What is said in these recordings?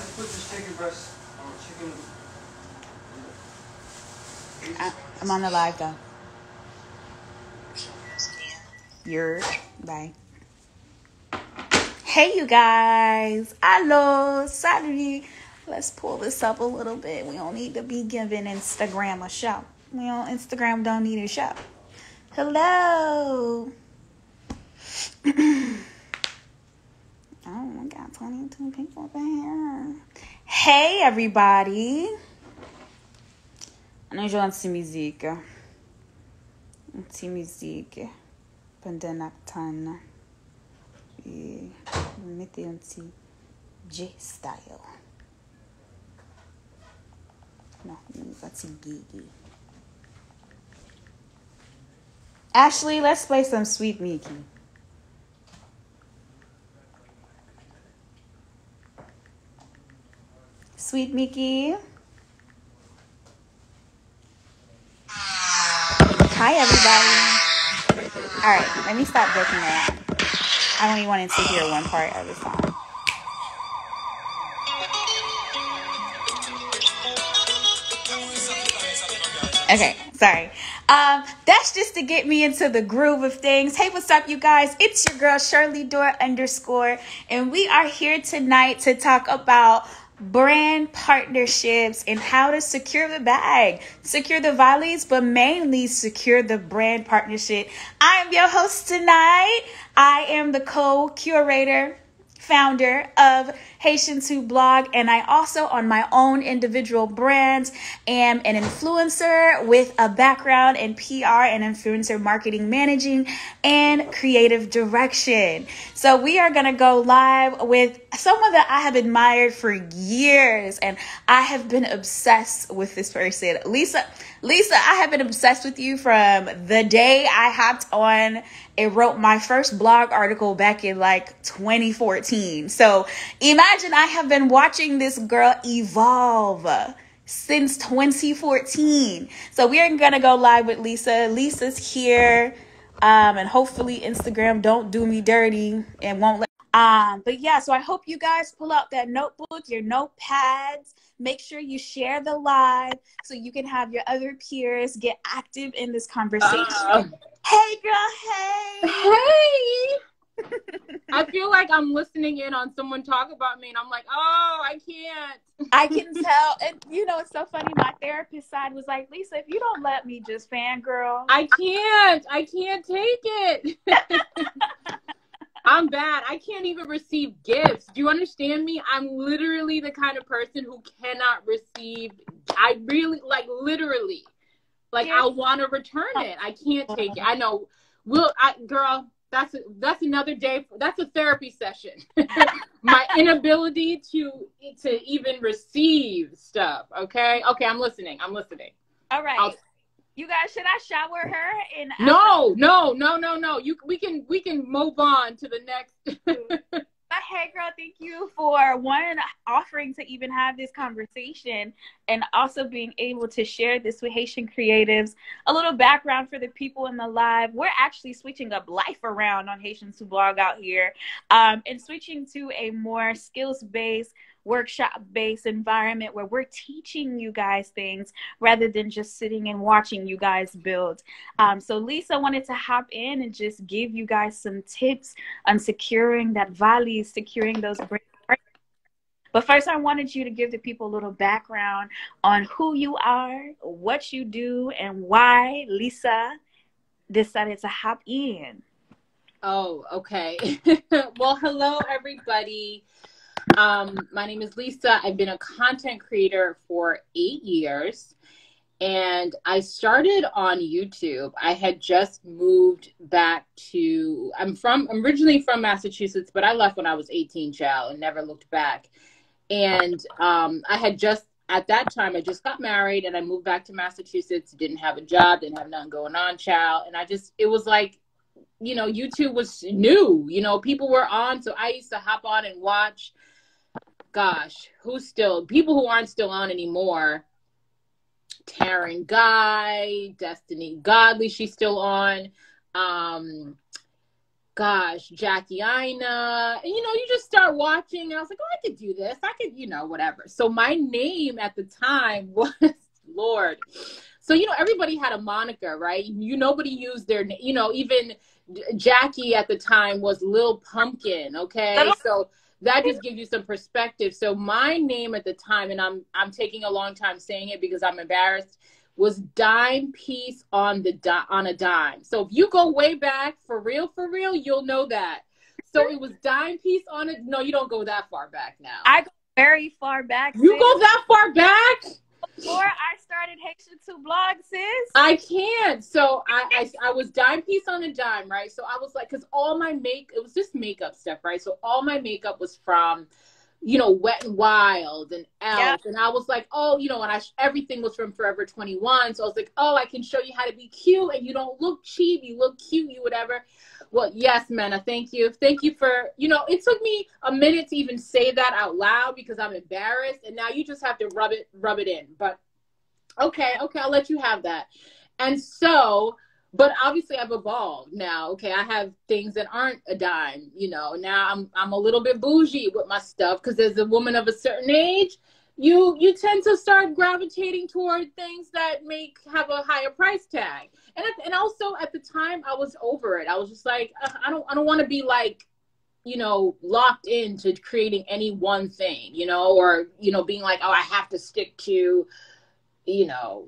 just put this chicken breast or chicken. I'm on the live though. You're bye. Hey you guys. Hello. Saturday. Let's pull this up a little bit. We don't need to be giving Instagram a show. Instagram don't need a show. Hello. Oh, I got 22 people there. Hey everybody. Andiamo anti-musique. Anti-musique. Pendenaptan. E mettez anti-J-style. No, anti-Gigi. Ashley, let's play some Sweet Mickey. Sweet Mickey. Hi, everybody. All right, let me stop joking around. I only wanted to hear one part of the song. Okay, sorry. That's just to get me into the groove of things. Hey, what's up, you guys? It's your girl, Shirley Dore _ and we are here tonight to talk about brand partnerships and how to secure the bag, secure the volleys, but mainly secure the brand partnership. I am your host tonight. I am the co-curator, founder of Haitians Who Blog, and I also, on my own individual brands, am an influencer with a background in PR and influencer marketing, managing, and creative direction. So we are going to go live with someone that I have admired for years, and I have been obsessed with this person. Lisa, I have been obsessed with you from the day I hopped on and wrote my first blog article back in like 2014. So imagine I have been watching this girl evolve since 2014. So we are going to go live with Lisa. Lisa's here. And hopefully Instagram don't do me dirty and won't let. But yeah, so I hope you guys pull out that notebook, your notepads. Make sure you share the live so you can have your other peers get active in this conversation. Hey, girl. Hey. Hey. I feel like I'm listening in on someone talk about me, and I'm like, oh, I can't. I can tell. And you know, it's so funny. My therapist side was like, Lisa, if you don't let me just fangirl. I can't take it. I'm bad. I can't even receive gifts. Do you understand me? I'm literally the kind of person who cannot receive. I really, like, literally. Like, I want to return it. I can't take it. I know. Girl, that's another day. That's a therapy session. My inability to even receive stuff. Okay, I'm listening. All right. You guys, should I shower her? No. We can move on to the next. But hey, girl, thank you for offering to even have this conversation and also being able to share this with Haitian creatives. A little background for the people in the live. We're actually switching up life around on Haitians Who Blog out here and switching to a more skills-based, workshop-based environment where we're teaching you guys things rather than just sitting and watching you guys build. So Lisa wanted to hop in and just give you guys some tips on securing that value, securing those brands. But first, I wanted you to give the people a little background on who you are, what you do, and why Lisa decided to hop in. Oh, okay. Well, hello, everybody. My name is Lisa. I've been a content creator for 8 years, and I started on YouTube. I had just moved back to, I'm originally from Massachusetts, but I left when I was 18, child, and never looked back. And at that time, I just got married and I moved back to Massachusetts, didn't have a job, didn't have nothing going on, child. And it was like, you know, YouTube was new, you know, people were on. So I used to hop on and watch. Gosh, people who aren't still on anymore. Taryn Guy, Destiny Godly, she's still on. gosh, Jackie Ina. And, you know, you just start watching. And I was like, oh, I could do this. I could, you know, whatever. So my name at the time was Lord. So, you know, everybody had a moniker, right? You nobody used their, you know, even Jackie at the time was Lil Pumpkin. Okay. So that just gives you some perspective. So my name at the time, and I'm taking a long time saying it because I'm embarrassed, was Dime Piece on on a Dime. So if you go way back for real, you'll know that. So it was Dime Piece on it. No, you don't go that far back now. I go very far back. You go that far back? Before I started Haitians Who Blog, sis. I can't. So I was Dime Piece on a Dime, right? So I was like, because all my it was just makeup stuff, right? So all my makeup was from, you know, Wet and Wild and Elf. Yep. And I was like, oh, you know, and everything was from Forever 21. So I was like, oh, I can show you how to be cute and you don't look cheap. You look cute, you whatever. Well, yes, Mena, thank you. Thank you for, you know, it took me a minute to even say that out loud because I'm embarrassed. And now you just have to rub it in. But okay, I'll let you have that. And so, but obviously I've evolved now. Okay, I have things that aren't a dime, you know. Now I'm a little bit bougie with my stuff because as a woman of a certain age, you tend to start gravitating toward things that have a higher price tag. And also at the time I was over it. I was just like, I don't want to be like, you know, locked into creating any one thing, you know, or, you know, being like, oh, I have to stick to, you know,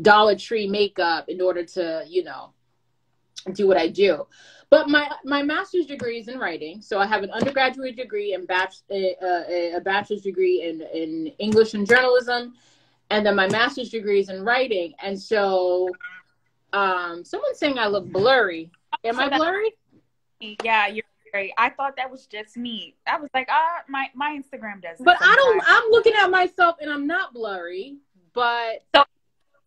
Dollar Tree makeup in order to, you know, do what I do. But my master's degree is in writing. So I have an undergraduate degree and a bachelor's degree in English and journalism. And then my master's degree is in writing. And so someone's saying I look blurry. Am I blurry? Yeah, you're blurry. I thought that was just me. I was like, my Instagram does. But I'm looking at myself and I'm not blurry. But so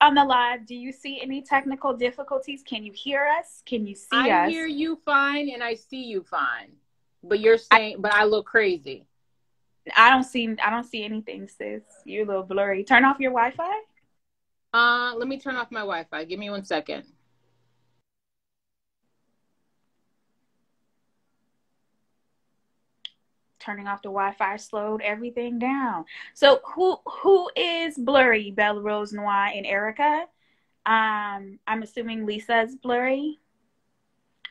on the live, do you see any technical difficulties? Can you hear us? Can you see us? I hear you fine and I see you fine. But you're saying, but I look crazy. I don't see anything, sis. You're a little blurry. Turn off your Wi-Fi. Let me turn off my Wi-Fi. Give me 1 second. Turning off the Wi-Fi slowed everything down. So who is blurry? Bella Rose Noir and Erica. I'm assuming Lisa's blurry.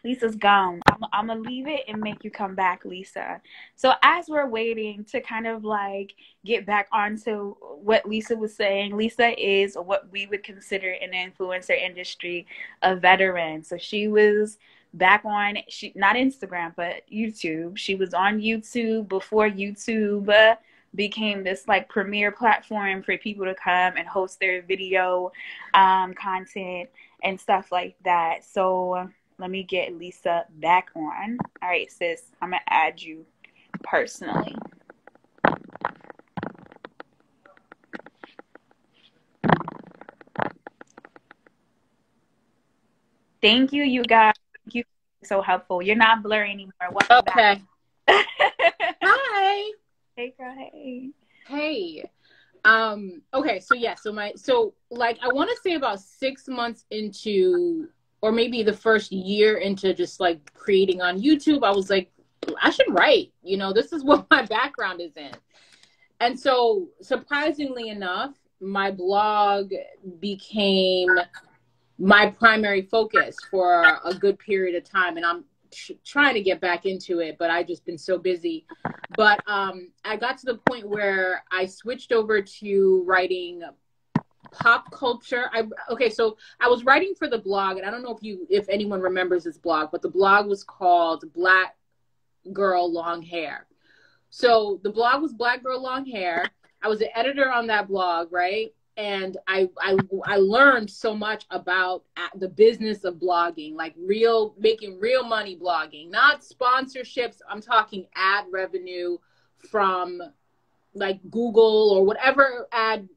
Lisa's gone. I'm gonna leave it and make you come back, Lisa. So as we're waiting to kind of like get back onto what Lisa was saying, Lisa is what we would consider in the influencer industry a veteran. So she was back on, not Instagram, but YouTube. She was on YouTube before YouTube became this like premier platform for people to come and host their video content and stuff like that. So let me get Lisa back on. All right, sis, I'm gonna add you personally. Thank you, you guys. Thank you. So helpful. You're not blurry anymore. Welcome back. Hi. Hey, girl. Hey. Hey. Okay. So yeah. So like I want to say about 6 months into, or maybe the first year into just like creating on YouTube, I was like, I should write. You know, this is what my background is in. And so surprisingly enough, my blog became my primary focus for a good period of time. And I'm trying to get back into it, but I've just been so busy. But I got to the point where I switched over to writing pop culture. So I was writing for the blog, and I don't know if anyone remembers this blog, but the blog was called Black Girl Long Hair. So the blog was Black Girl Long Hair. I was the editor on that blog, right? And I learned so much about the business of blogging, like making real money blogging, not sponsorships. I'm talking ad revenue from like Google or whatever ad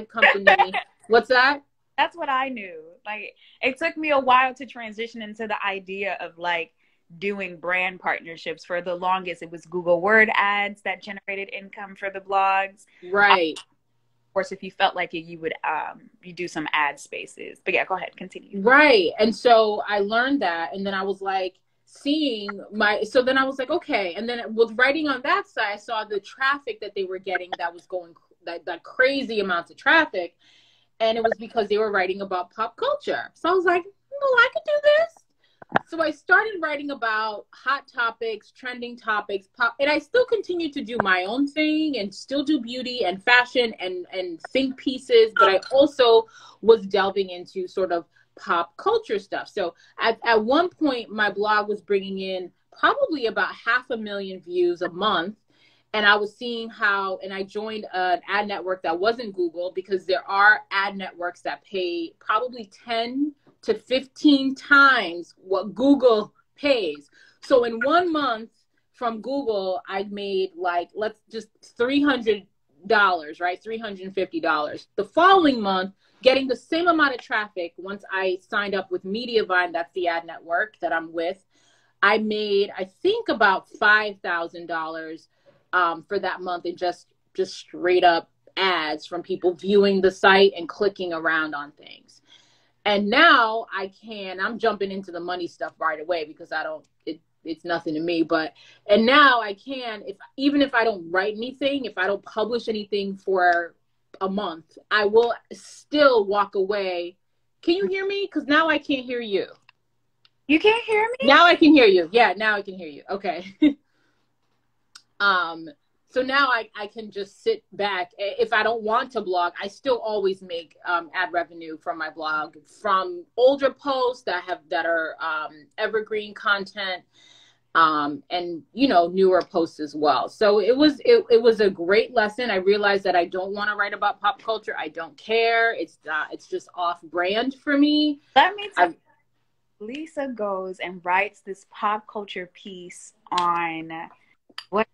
company. What's that? That's what I knew. Like, it took me a while to transition into the idea of like doing brand partnerships. For the longest, it was Google Word ads that generated income for the blogs. Right. Of course, if you felt like it, you would you do some ad spaces. But yeah, go ahead, continue. Right. And so I learned that, and then I was like, seeing so then I was like, okay. And then with writing on that side, I saw the traffic that they were getting that was going, that crazy amounts of traffic. And it was because they were writing about pop culture. So I was like, well, I could do this. So I started writing about hot topics, trending topics, and I still continue to do my own thing and still do beauty and fashion and think pieces, but I also was delving into sort of pop culture stuff. So at one point, my blog was bringing in probably about 500,000 views a month. And I was seeing how, and I joined an ad network that wasn't Google, because there are ad networks that pay probably 10 to 15 times what Google pays. So in 1 month from Google, I made like, let's just $300, right? $350. The following month, getting the same amount of traffic, once I signed up with Mediavine, that's the ad network that I'm with, I made, I think, about $5,000 for that month in just straight up ads from people viewing the site and clicking around on things. And now I'm jumping into the money stuff right away, because it's nothing to me, and now I can, even if I don't write anything, if I don't publish anything for a month, I will still walk away. Can you hear me? Because now I can't hear you. You can't hear me? Now I can hear you. Yeah, now I can hear you. Okay. So now I can just sit back. If I don't want to blog, I still always make ad revenue from my blog, from older posts that are evergreen content, and newer posts as well. So it was a great lesson. I realized that I don't want to write about pop culture. I don't care. It's just off brand for me. Let me tell you, Lisa goes and writes this pop culture piece on what?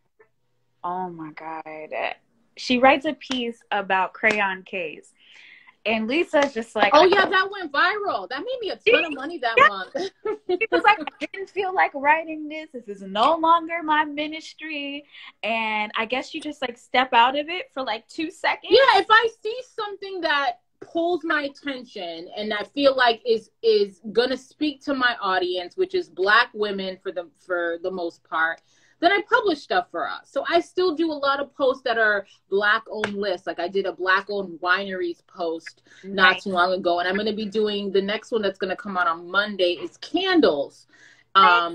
Oh my God. She writes a piece about crayon case. And Lisa's just like, oh yeah, that went viral. That made me a ton of money that month. She was like, I didn't feel like writing this. This is no longer my ministry. And I guess you just like step out of it for like 2 seconds. Yeah, if I see something that pulls my attention and I feel like is gonna speak to my audience, which is Black women for the most part, then I publish stuff for us. So I still do a lot of posts that are Black-owned lists. Like I did a Black-owned wineries post not too long ago. And I'm going to be doing the next one that's going to come out on Monday is candles. I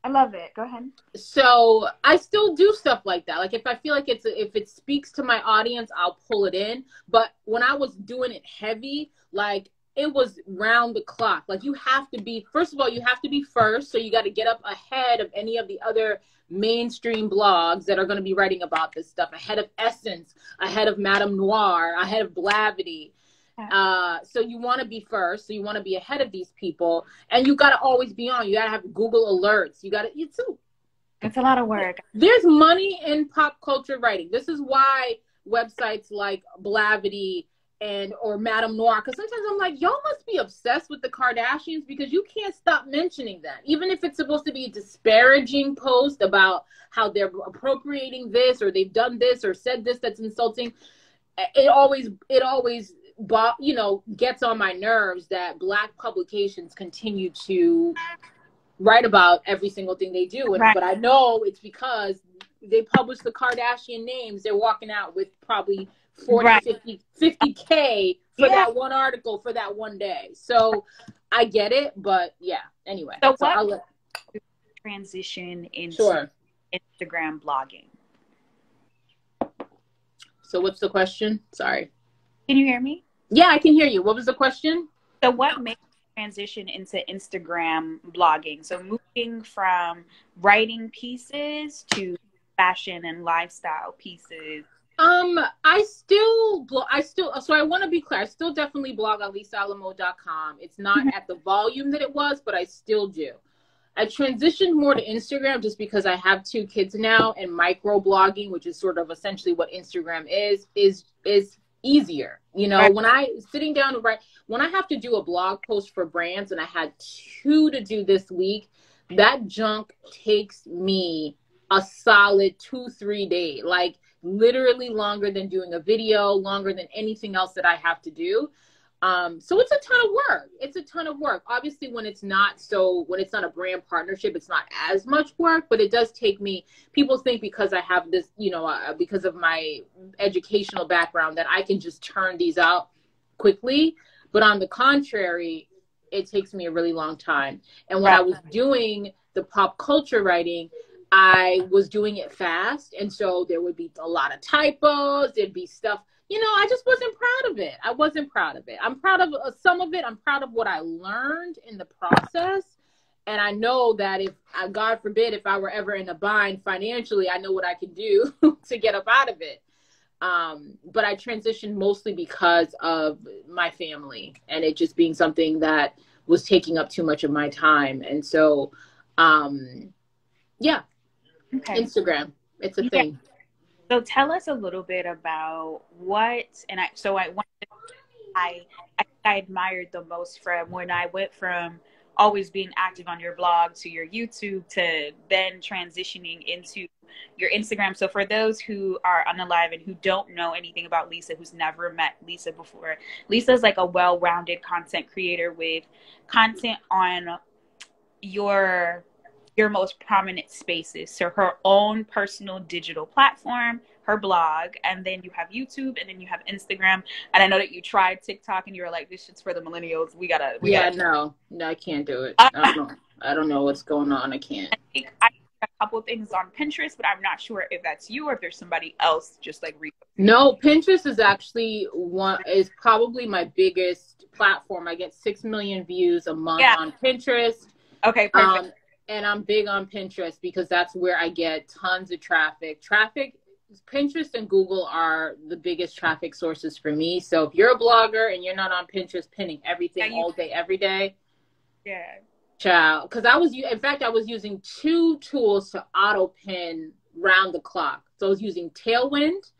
love it. Go ahead. So I still do stuff like that. Like if I feel like if it speaks to my audience, I'll pull it in. But when I was doing it heavy, like it was round the clock. Like you have to be, first of all, you have to be first. So you got to get up ahead of any of the other mainstream blogs that are going to be writing about this stuff, ahead of Essence, ahead of Madame Noir, ahead of Blavity. So you want to be first. So you want to be ahead of these people, and you got to always be on. You got to have Google alerts. You got to, it's a lot of work. There's money in pop culture writing. This is why websites like Blavity or Madame Noir, because sometimes I'm like, y'all must be obsessed with the Kardashians, because you can't stop mentioning them. Even if it's supposed to be a disparaging post about how they're appropriating this, or they've done this, or said this that's insulting, it always gets on my nerves that Black publications continue to write about every single thing they do. Right. But I know it's because they publish the Kardashian names. They're walking out with probably 40, right. 50K for that one article for that one day. So I get it, but yeah, anyway. So what transition into Instagram blogging? So what's the question? Sorry. Can you hear me? Yeah, I can hear you. What was the question? So what made you transition into Instagram blogging? So moving from writing pieces to fashion and lifestyle pieces. So I want to be clear. I still definitely blog on lisaalamo.com. It's not at the volume that it was, but I still do. I transitioned more to Instagram just because I have 2 kids now, and micro blogging, which is sort of essentially what Instagram is easier. Right. When I sitting down to write, when I have to do a blog post for brands, and I had 2 to do this week, that junk takes me a solid 2-3 days, like literally longer than doing a video, longer than anything else that I have to do. So it's a ton of work. It's a ton of work. Obviously, when it's not a brand partnership, it's not as much work, but it does take me, people think because I have this, because of my educational background that I can just turn these out quickly. But on the contrary, it takes me a really long time. And when I was doing the pop culture writing, I was doing it fast. And so there would be a lot of typos. There'd be stuff. I just wasn't proud of it. I wasn't proud of it. I'm proud of some of it. I'm proud of what I learned in the process. And I know that if, God forbid, if I were ever in a bind financially, I know what I can do to get up out of it. But I transitioned mostly because of my family and it just being something that was taking up too much of my time. And so, yeah, Instagram, it's a thing. So tell us a little bit about I admired the most from when I went from always being active on your blog to your YouTube to then transitioning into your Instagram. So for those who are unalive and who don't know anything about Lisa, who's never met Lisa before, Lisa's like a well-rounded content creator with content on your most prominent spaces. So her own personal digital platform, her blog, and then you have YouTube, and then you have Instagram. And I know that you tried TikTok and you were like, this shit's for the millennials. We gotta. No, I can't do it. I don't know what's going on. I can't. I think a couple of things on Pinterest, but I'm not sure if that's you or if there's somebody else just like. No, Pinterest is actually probably my biggest platform. I get 6 million views a month on Pinterest. Okay, perfect. And I'm big on Pinterest because that's where I get tons of traffic. Pinterest and Google are the biggest traffic sources for me. So if you're a blogger and you're not on Pinterest pinning everything all day, every day. Yeah. Child. Because I was using 2 tools to auto pin round the clock. So I was using Tailwind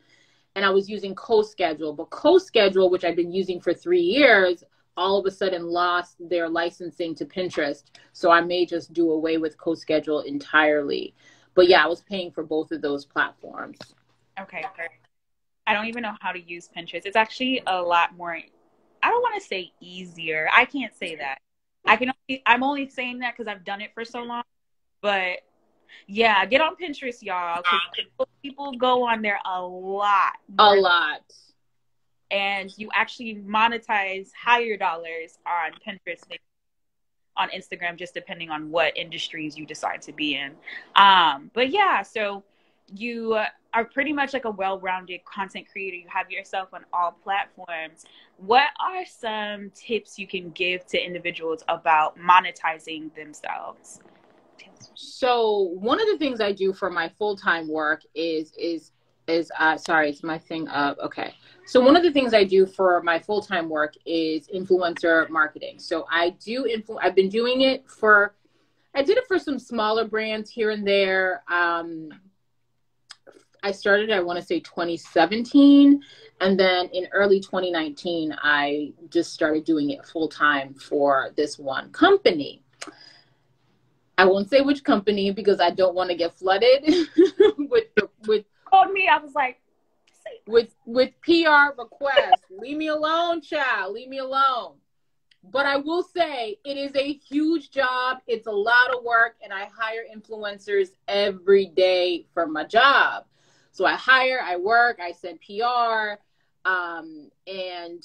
and I was using CoSchedule. But CoSchedule, which I've been using for 3 years, all of a sudden lost their licensing to Pinterest. So I may just do away with CoSchedule entirely. But yeah, I was paying for both of those platforms. Okay. I don't even know how to use Pinterest. It's actually a lot more, I don't want to say easier. I can't say that. I'm only saying that because I've done it for so long. But yeah, get on Pinterest, y'all. Because people go on there a lot. A lot. And you actually monetize higher dollars on Pinterest than on Instagram, just depending on what industries you decide to be in. But yeah, so you are pretty much like a well-rounded content creator. You have yourself on all platforms. What are some tips you can give to individuals about monetizing themselves? So one of the things I do for my full-time work is sorry, it's my thing up. Okay. So one of the things I do for my full-time work is influencer marketing. So I've been doing it I did it for some smaller brands here and there. I started, I want to say 2017. And then in early 2019, I just started doing it full-time for this one company. I won't say which company because I don't want to get flooded with told me, I was like, with PR requests. Leave me alone, child. Leave me alone. But I will say it is a huge job. It's a lot of work, and I hire influencers every day for my job. So I hire, I work, I send PR, and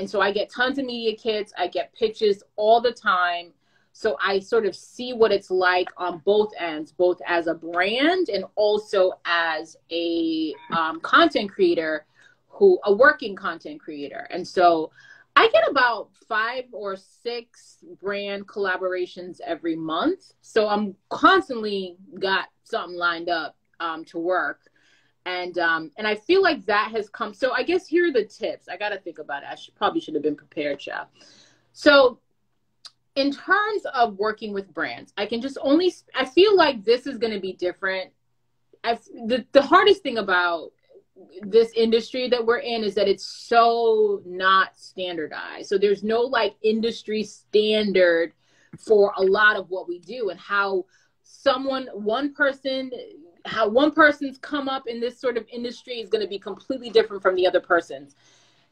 so I get tons of media kits. I get pitches all the time. So I sort of see what it's like on both ends, both as a brand and also as a content creator, a working content creator. And so I get about 5 or 6 brand collaborations every month. So I'm constantly got something lined up to work. And I feel like that has come. So I guess here are the tips. I got to think about it. I probably should have been prepared, child. So in terms of working with brands, I feel like this is going to be different. The hardest thing about this industry that we're in is that it's so not standardized. So there's no like industry standard for a lot of what we do, and how one person's come up in this sort of industry is going to be completely different from the other person's.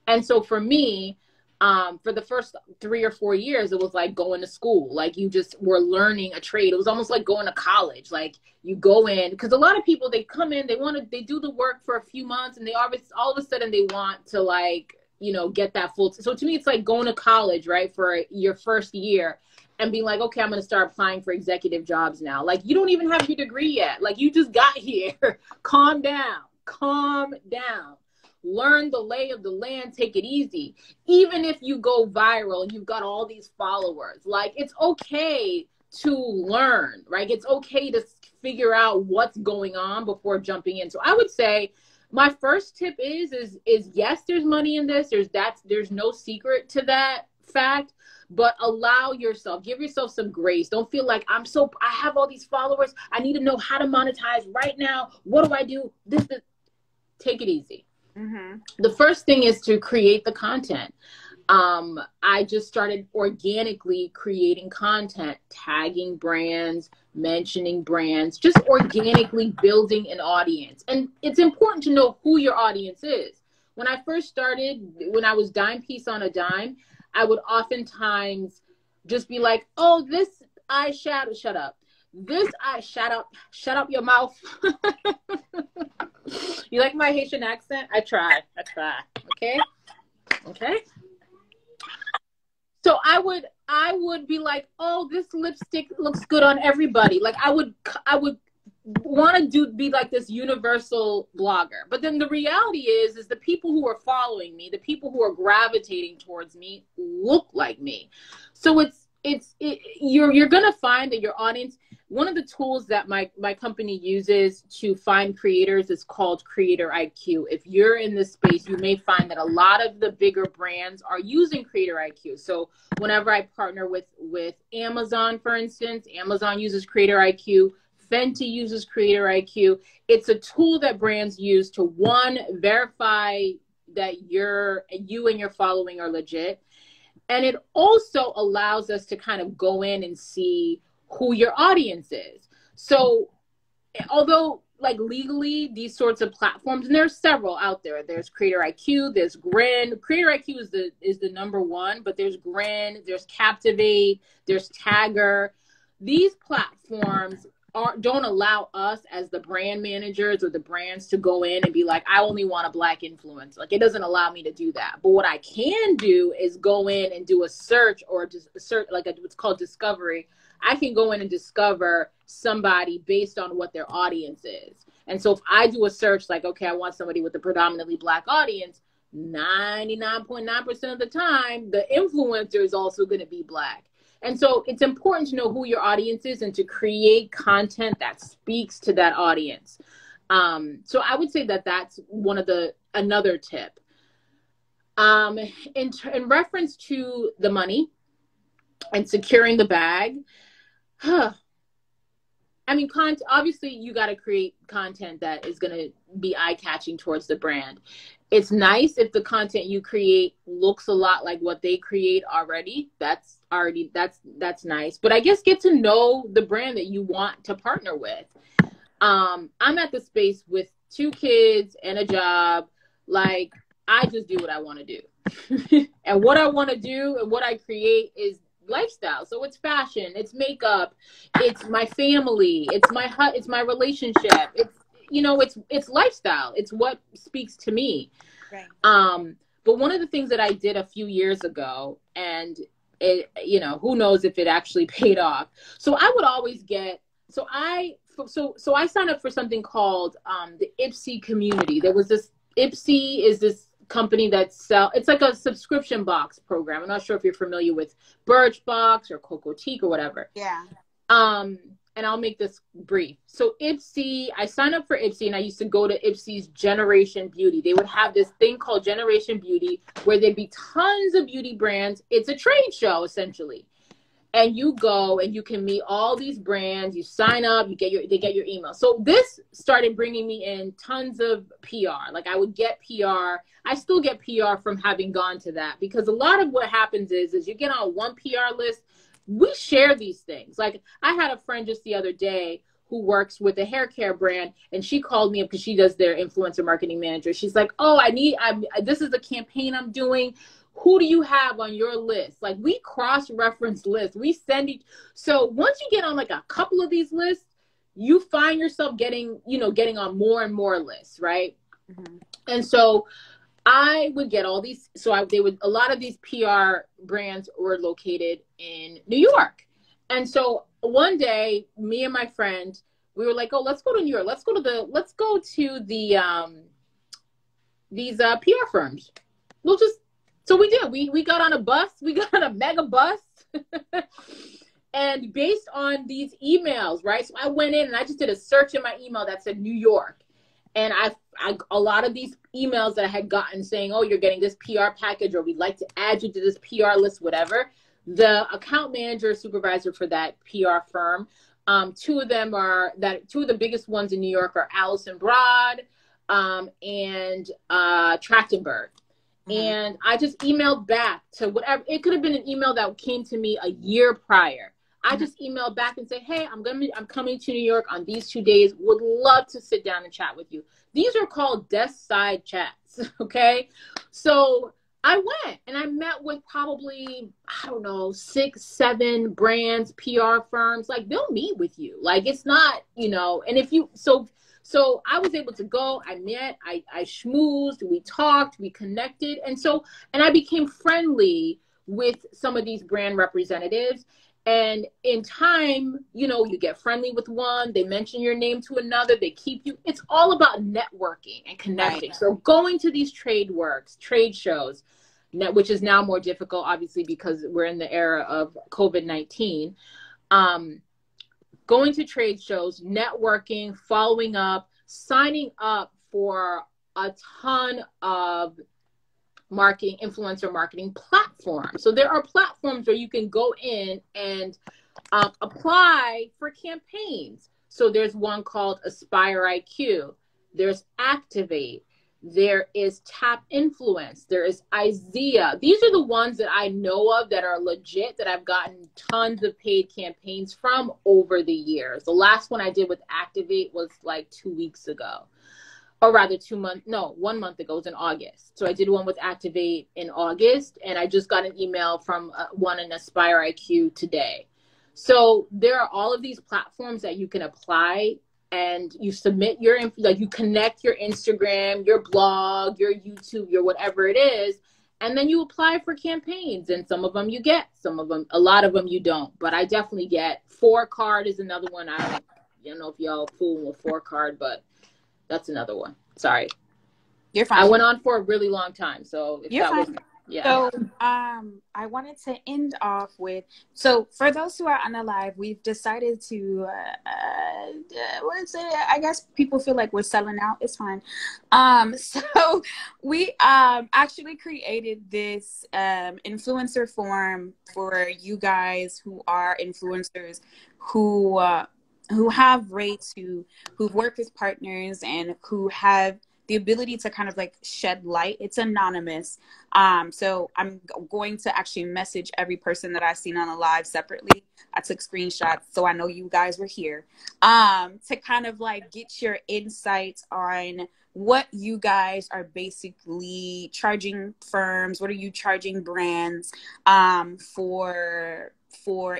And so for me, For the first 3 or 4 years, it was like going to school. Like you just were learning a trade. It was almost like going to college. Like you go in, because a lot of people, they come in, they do the work for a few months, and they all of a sudden they want to, like, you know, get that full. So to me, it's like going to college, right, for your first year and being like, okay, I'm going to start applying for executive jobs now. Like, you don't even have your degree yet. Like, you just got here. Calm down. Calm down. Learn the lay of the land. Take it easy. Even if you go viral and you've got all these followers, like, it's okay to learn, right? It's okay to figure out what's going on before jumping in. So I would say my first tip is yes, there's money in this. There's no secret to that fact, but allow yourself, give yourself some grace. Don't feel like I have all these followers. I need to know how to monetize right now. What do I do? Take it easy. Mm-hmm. The first thing is to create the content. I just started organically creating content, tagging brands, mentioning brands, just organically building an audience. And it's important to know who your audience is. When I first started, when I was dime piece on a dime, I would oftentimes just be like, oh, shut up. Shut up your mouth. You like my Haitian accent? I try. Okay. So I would be like, oh, this lipstick looks good on everybody. Like I would want to be like this universal blogger. But then the reality is the people who are following me, the people who are gravitating towards me look like me. So you're going to find that your audience, one of the tools that my company uses to find creators is called Creator IQ. If you're in this space, you may find that a lot of the bigger brands are using Creator IQ. So whenever I partner with Amazon, for instance, Amazon uses Creator IQ. Fenty uses Creator IQ. It's a tool that brands use to, one, verify that you and your following are legit. And it also allows us to kind of go in and see who your audience is. So although like legally these sorts of platforms, and there's several out there, there's Creator IQ, there's Grin. Creator IQ is the number one, but there's Grin, there's Captivate, there's Tagger. These platforms don't allow us as the brand managers or the brands to go in and be like, I only want a Black influencer. Like, it doesn't allow me to do that. But what I can do is go in and do a search, or just a search, like what's called discovery. I can go in and discover somebody based on what their audience is. And so if I do a search like, okay, I want somebody with a predominantly Black audience, 99.9% of the time, the influencer is also going to be Black. And so it's important to know who your audience is and to create content that speaks to that audience. So I would say that that's another tip. In reference to the money and securing the bag, I mean, obviously you got to create content that is going to be eye-catching towards the brand. It's nice if the content you create looks a lot like what they create already. That's nice. But I guess get to know the brand that you want to partner with. I'm at the space with 2 kids and a job. Like, I just do what I want to do. And what I want to do and what I create is lifestyle. So it's fashion, it's makeup, it's my family, it's my relationship. It's lifestyle. It's what speaks to me. Right. But one of the things that I did a few years ago, and it, who knows if it actually paid off. So I would always I signed up for something called the Ipsy community. There was this, Ipsy is this company it's like a subscription box program. I'm not sure if you're familiar with Birchbox or Cocotique or whatever. Yeah. And I'll make this brief. So Ipsy, I signed up for Ipsy, and I used to go to Ipsy's Generation Beauty. They would have this thing called Generation Beauty where there'd be tons of beauty brands. It's a trade show, essentially. And you go and you can meet all these brands. You sign up, they get your email. So this started bringing me in tons of PR. Like, I would get PR. I still get PR from having gone to that, because a lot of what happens is you get on one PR list, we share these things. Like, I had a friend just the other day who works with a hair care brand, and she called me up because she does their influencer marketing manager. She's like, oh, this is the campaign I'm doing. who do you have on your list? Like, we cross-reference lists. We send each. So once you get on like a couple of these lists, you find yourself getting on more and more lists, right? Mm-hmm. And so I would get all these. So a lot of these PR brands were located in New York. And so one day, me and my friend, we were like, oh, let's go to New York. Let's go to these PR firms. So we did. We got on a bus. We got on a mega bus. And based on these emails, right? So I went in and I just did a search in my email that said New York. And a lot of these emails that I had gotten saying, oh, you're getting this PR package, or we'd like to add you to this PR list, whatever. The account manager, supervisor for that PR firm, two of the biggest ones in New York are Allison Broad and Trachtenberg. Mm-hmm. And I just emailed back to whatever. It could have been an email that came to me a year prior. I just emailed back and say, hey, I'm coming to New York on these 2 days. Would love to sit down and chat with you. These are called desk side chats. Okay. So I went and I met with probably, 6-7 brands, PR firms. Like, they'll meet with you. Like, it's not, and if you, so I was able to go, I met, I schmoozed, we talked, we connected. And I became friendly with some of these brand representatives. And in time, you get friendly with one, they mention your name to another, they keep you. It's all about networking and connecting. Right. So going to these trade shows, which is now more difficult, obviously, because we're in the era of COVID-19. Going to trade shows, networking, following up, signing up for a ton of influencer marketing platforms. So there are platforms where you can go in and apply for campaigns. So there's one called Aspire IQ. There's Activate. There is Tap Influence. There is IZEA. These are the ones that I know of that are legit, that I've gotten tons of paid campaigns from over the years. The last one I did with Activate was like 2 weeks ago. Or rather 1 month ago. It was in August. So I did one with Activate in August, and I just got an email from one in Aspire IQ today. So there are all of these platforms that you can apply, and you submit you connect your Instagram, your blog, your YouTube, your whatever it is, and then you apply for campaigns. And some of them you get, a lot of them you don't. But I definitely get. 4Card is another one. I don't know if y'all fooling with 4Card, but that's another one. Sorry. You're fine. I went on for a really long time. So if You're that fine. was, yeah. So I wanted to end off with, so for those who are on the live, we've decided to, I guess people feel like we're selling out. It's fine. So we actually created this influencer form for you guys who are influencers who have rates, who've worked with partners, and who have the ability to kind of like shed light. It's anonymous. So I'm going to actually message every person that I've seen on the live separately. I took screenshots, so I know you guys were here, to kind of like get your insights on what you guys are basically charging firms. What are you charging brands for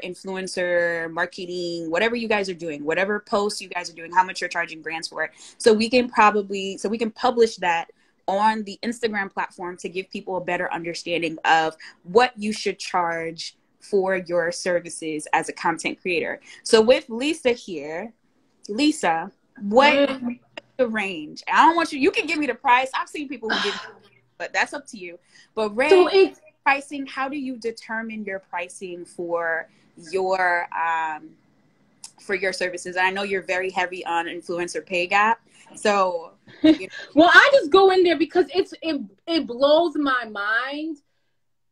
influencer marketing, whatever you guys are doing, whatever posts you guys are doing, how much you're charging brands for it. So we can publish that on the Instagram platform to give people a better understanding of what you should charge for your services as a content creator. So with Lisa here, Lisa, what is the range? I don't want you can give me the price. I've seen people who give, but that's up to you. But pricing, how do you determine your pricing for your services? And I know you're very heavy on influencer pay gap. So well, I just go in there because it blows my mind,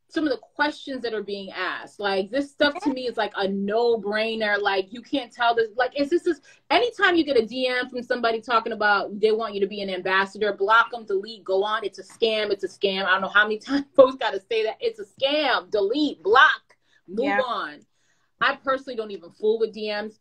some of the questions that are being asked. Like, this stuff to me is like a no-brainer. Like, you can't tell this. Like, anytime you get a DM from somebody talking about they want you to be an ambassador, block them, delete, go on. It's a scam. It's a scam. I don't know how many times folks got to say that. It's a scam. Delete, block, move on. I personally don't even fool with DMs.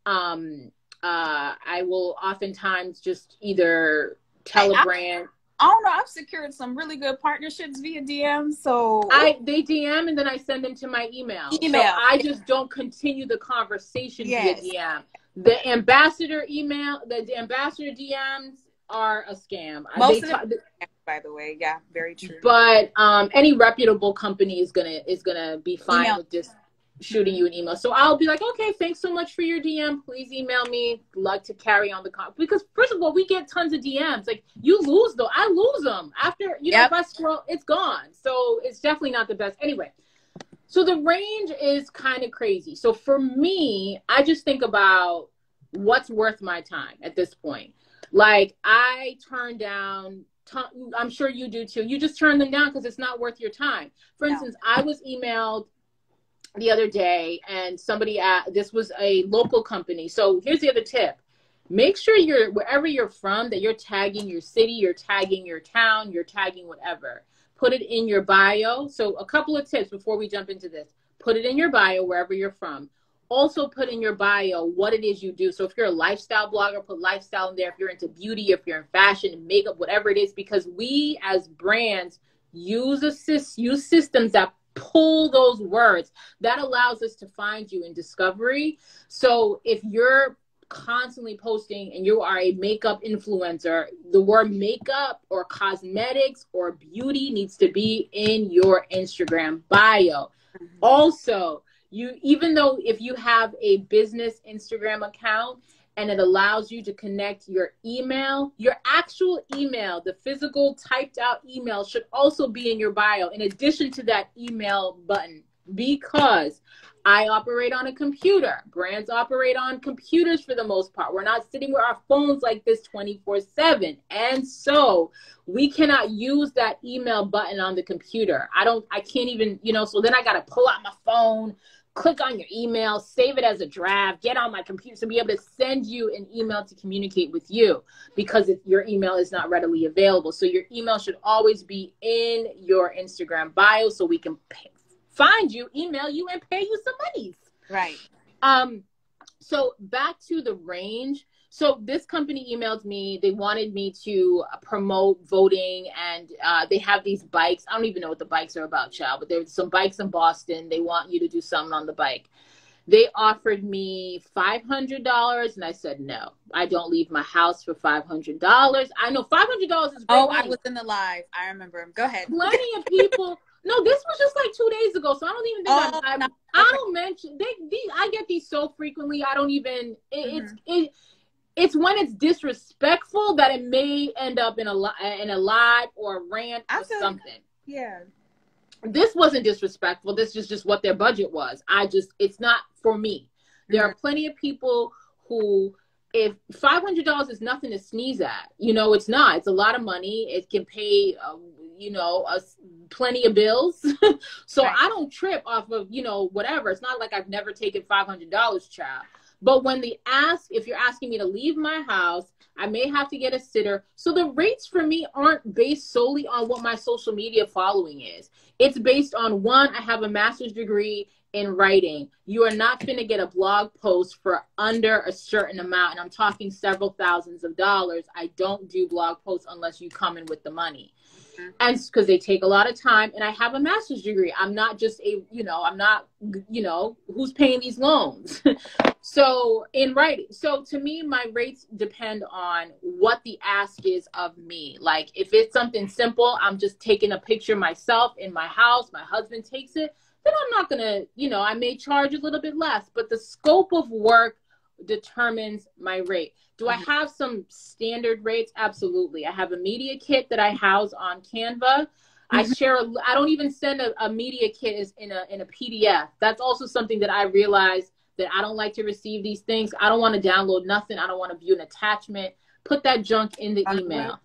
I will oftentimes just either tell a brand. I don't know. I've secured some really good partnerships via DM. So they DM and then I send them to my email. So email. I just don't continue the conversation via Yes. DM. The ambassador email, the ambassador DMs are a scam. Most of them, by the way, yeah, very true. But any reputable company is gonna be fine Email. with just shooting you an email. So I'll be like, okay, thanks so much for your DM. Please email me. Like to carry on the because first of all, we get tons of DMs. Like you lose though, I lose them after if I scroll, it's gone. So it's definitely not the best. Anyway, so the range is kind of crazy. So for me, I just think about what's worth my time at this point. Like I turn down. I'm sure you do too. You just turn them down because it's not worth your time. For instance, I was emailed the other day and somebody this was a local company. So here's the other tip. Make sure wherever you're from, that you're tagging your city, you're tagging your town, you're tagging whatever. Put it in your bio. So a couple of tips before we jump into this. Put it in your bio wherever you're from. Also put in your bio what it is you do. So if you're a lifestyle blogger, put lifestyle in there. If you're into beauty, if you're in fashion and makeup, whatever it is, because we as brands use systems that pull those words. That allows us to find you in discovery. So if you're constantly posting and you are a makeup influencer, the word makeup or cosmetics or beauty needs to be in your Instagram bio. Also, even though if you have a business Instagram account and it allows you to connect your email, your actual email, the physical typed out email should also be in your bio in addition to that email button, because I operate on a computer. Brands operate on computers for the most part. We're not sitting with our phones like this 24/7. And so we cannot use that email button on the computer. I can't even, so then I got to pull out my phone, click on your email, save it as a draft, get on my computer to be able to send you an email to communicate with you, because your email is not readily available. So your email should always be in your Instagram bio so we can find you, email you, and pay you some monies. Right. So back to the range. So this company emailed me. They wanted me to promote voting, and they have these bikes. I don't even know what the bikes are about, child, but there's some bikes in Boston. They want you to do something on the bike. They offered me $500, and I said, no, I don't leave my house for $500. I know $500 is great money. I was in the live. I remember him. Go ahead. Plenty of people. No, this was just like 2 days ago, so I don't even think I don't mention. I get these so frequently. I don't even. It's when it's disrespectful that it may end up in a live or a rant or something. Yeah. This wasn't disrespectful. This is just what their budget was. It's not for me. There are plenty of people who, if $500 is nothing to sneeze at, it's not. It's a lot of money. It can pay, plenty of bills. So right. I don't trip off of, whatever. It's not like I've never taken $500, child. But when if you're asking me to leave my house, I may have to get a sitter. So the rates for me aren't based solely on what my social media following is. It's based on, one, I have a master's degree in writing. You are not going to get a blog post for under a certain amount. And I'm talking several thousands of dollars. I don't do blog posts unless you come in with the money. And because they take a lot of time, and I have a master's degree. I'm not just who's paying these loans? So in writing. So to me, my rates depend on what the ask is of me. Like if it's something simple, I'm just taking a picture myself in my house, my husband takes it, then I'm not going to, I may charge a little bit less, but the scope of work determines my rate. Do I have some standard rates? Absolutely. I have a media kit that I house on Canva. I don't even send a media kit in a PDF. That's also something that I realized, that I don't like to receive these things. I don't want to download nothing. I don't want to view an attachment. Put that junk in the email.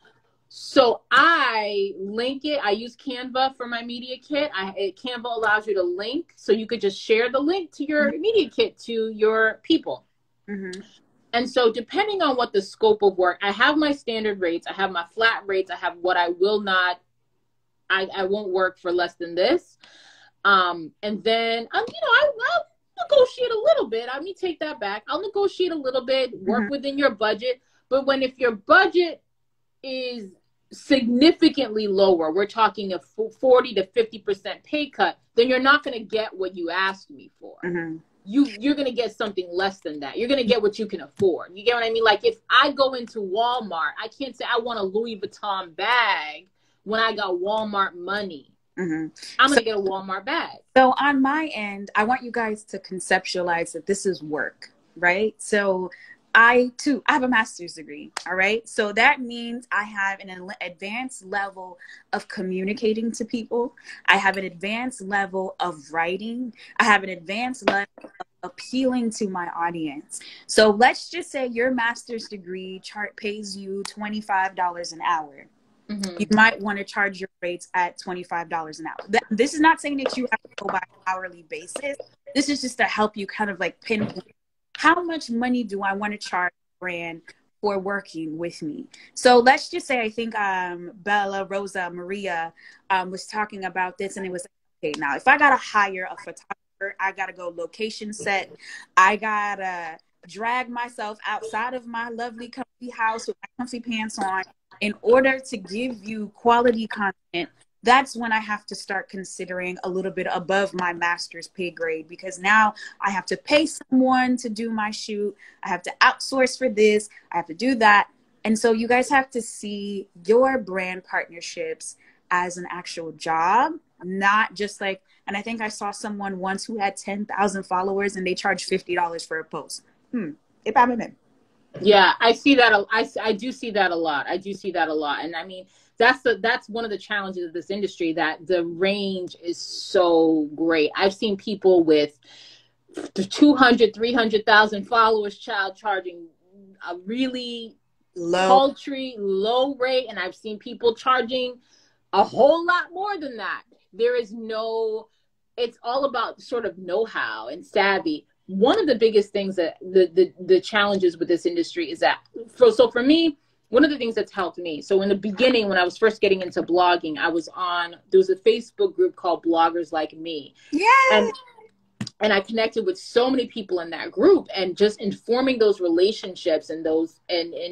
So I link it. I use Canva for my media kit. Canva allows you to link, so you could just share the link to your media kit to your people. Mm-hmm. And so depending on what the scope of work, I have my standard rates. I have my flat rates. I have what I will not, I won't work for less than this. And then, I'll negotiate a little bit. Let me take that back. I'll negotiate a little bit, work within your budget. But if your budget is significantly lower, we're talking a 40 to 50% pay cut, then you're not going to get what you asked me for. Mm-hmm. You're going to get something less than that. You're going to get what you can afford. You get what I mean? Like if I go into Walmart, I can't say I want a Louis Vuitton bag when I got Walmart money. Mm-hmm. I'm going to get a Walmart bag. So on my end, I want you guys to conceptualize that this is work, right? So I have a master's degree. All right. So that means I have an advanced level of communicating to people. I have an advanced level of writing. I have an advanced level of appealing to my audience. So let's just say your master's degree pays you $25 an hour. Mm-hmm. You might want to charge your rates at $25 an hour. This is not saying that you have to go by an hourly basis. This is just to help you kind of like pinpoint how much money do I want to charge a brand for working with me. So let's just say, I think Bella, Rosa, Maria was talking about this, and it was like, okay, now if I got to hire a photographer, I got to go location set. I got to drag myself outside of my lovely comfy house with my comfy pants on in order to give you quality content. That's when I have to start considering a little bit above my master's pay grade, because now I have to pay someone to do my shoot. I have to outsource for this. I have to do that. And so you guys have to see your brand partnerships as an actual job, not just like, and I think I saw someone once who had 10,000 followers and they charged $50 for a post. Yeah, I see that. I do see that a lot. I do see that a lot. And I mean, that's one of the challenges of this industry, that the range is so great. I've seen people with 200, 300,000 followers, charging a really paltry, low rate. And I've seen people charging a whole lot more than that. It's all about sort of know-how and savvy. One of the biggest things that the challenges with this industry is that, for me, one of the things that's helped me. So in the beginning, when I was first getting into blogging, there was a Facebook group called Bloggers Like Me. Yeah. And I connected with so many people in that group, and just informing those relationships and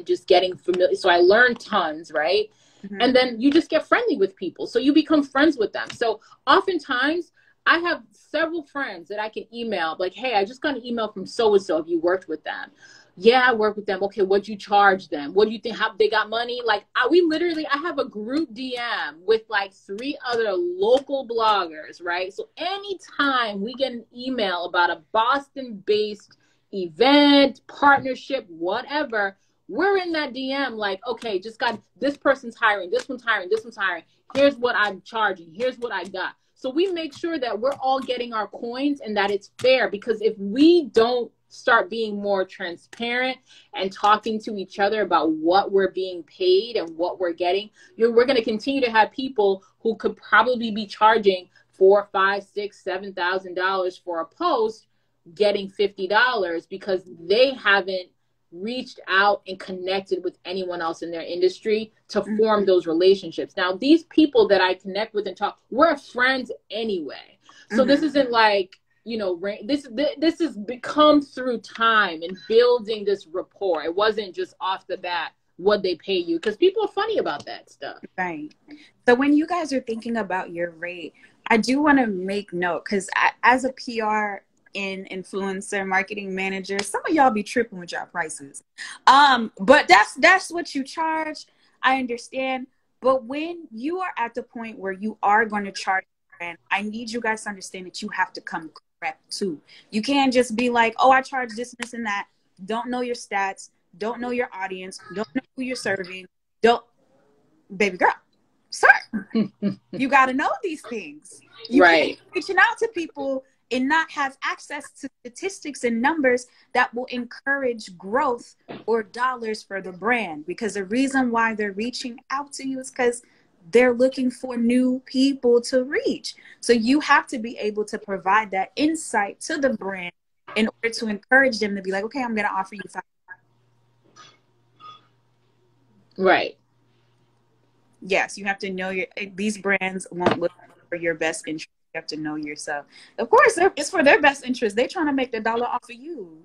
just getting familiar. So I learned tons, right? Mm-hmm. And then you just get friendly with people. So you become friends with them. So oftentimes I have several friends that I can email, like, hey, I just got an email from so-and-so. Have you worked with them? Yeah, I work with them. Okay, what'd you charge them? What do you think? How they got money? Like, I have a group DM with like 3 other local bloggers, right? So anytime we get an email about a Boston-based event, partnership, whatever, we're in that DM like, okay, just got this person's hiring, this one's hiring, this one's hiring. Here's what I'm charging. Here's what I got. So we make sure that we're all getting our coins and that it's fair, because if we don't start being more transparent and talking to each other about what we're being paid and what we're getting, we're going to continue to have people who could probably be charging $4,000, $5,000, $6,000, $7,000 for a post getting $50 because they haven't reached out and connected with anyone else in their industry to form those relationships. Now, these people that I connect with and talk, we're friends anyway. So this isn't like, this has become through time and building this rapport. It wasn't just off the bat what they pay you, because people are funny about that stuff. Right. So when you guys are thinking about your rate, I do want to make note, because as a PR and influencer marketing manager, some of y'all be tripping with y'all prices. But that's what you charge. I understand. But when you are at the point where you are going to charge, and I need you guys to understand that you have to come correct too. You can't just be like, oh, I charge this and that. Don't know your stats. Don't know your audience. Don't know who you're serving. Baby girl, sir, you got to know these things. You right. can't be reaching out to people and not have access to statistics and numbers that will encourage growth or dollars for the brand. Because the reason why they're reaching out to you is because they're looking for new people to reach. So you have to be able to provide that insight to the brand in order to encourage them to be like, okay, I'm going to offer you $5. Right. Yes, you have to know these brands won't look for your best interest. You have to know yourself. Of course, it's for their best interest. They're trying to make the dollar off of you.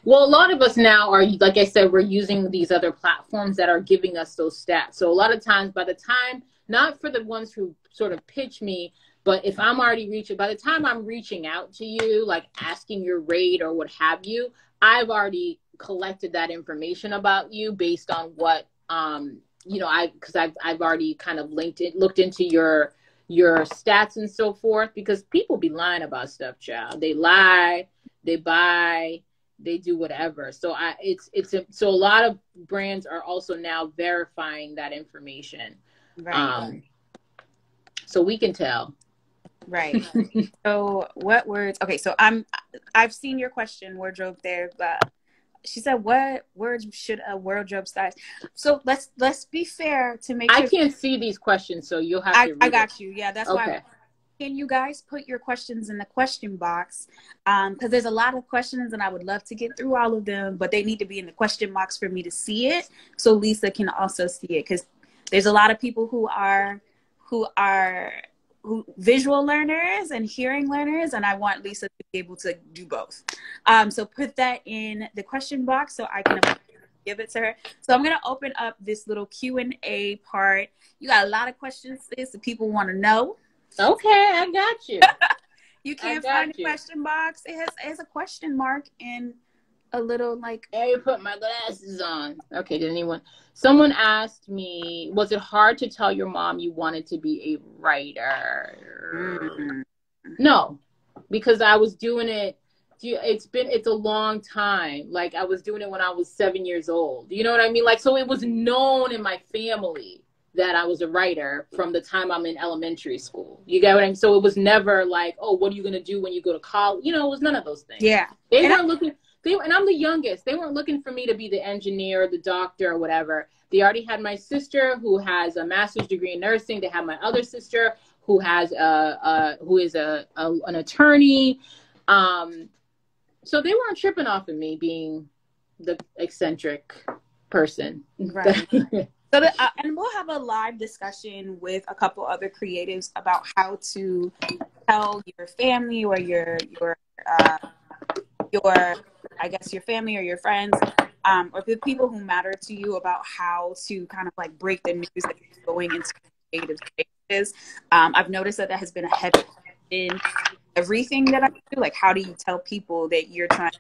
Well, a lot of us now are, like I said, we're using these other platforms that are giving us those stats. So a lot of times, by the time, not for the ones who sort of pitch me, but if I'm already reaching, by the time I'm reaching out to you, like asking your rate or what have you, I've already collected that information about you based on what, because I've already kind of looked into your stats and so forth, because people be lying about stuff, child. They lie, they buy, they do whatever. So so a lot of brands are also now verifying that information. Right. So we can tell. Right. So what words? Okay, so I've seen your question, wardrobe there, but she said, what words should a wardrobe stylist? So let's be fair to make I sure. can't see these questions, so you'll have to read I got it. you. Yeah, that's Okay. why. Can you guys put your questions in the question box? Because there's a lot of questions and I would love to get through all of them, but they need to be in the question box for me to see it, so Lisa can also see it. Because there's a lot of people who visual learners and hearing learners, and I want Lisa to be able to do both. So put that in the question box so I can give it to her. So I'm going to open up this little Q&A part. You got a lot of questions, sis, that people want to know. Okay, I got you. You can't find a question box. It has a question mark and a little like. I put my glasses on. Okay, someone asked me, was it hard to tell your mom you wanted to be a writer? No, because I was doing it. It's a long time. Like, I was doing it when I was 7 years old. You know what I mean? Like, so it was known in my family that I was a writer from the time I'm in elementary school. You get what I mean? So it was never like, oh, what are you going to do when you go to college? You know, it was none of those things. Yeah. They weren't looking, and I'm the youngest. They weren't looking for me to be the engineer, the doctor, or whatever. They already had my sister who has a master's degree in nursing. They had my other sister who is an attorney. So they weren't tripping off of me being the eccentric person. Right. So and we'll have a live discussion with a couple other creatives about how to tell your family or your I guess your family or your friends, or the people who matter to you, about how to kind of like break the news that you're going into creative spaces. I've noticed that has been a heavy in everything that I do. Like, how do you tell people that you're trying to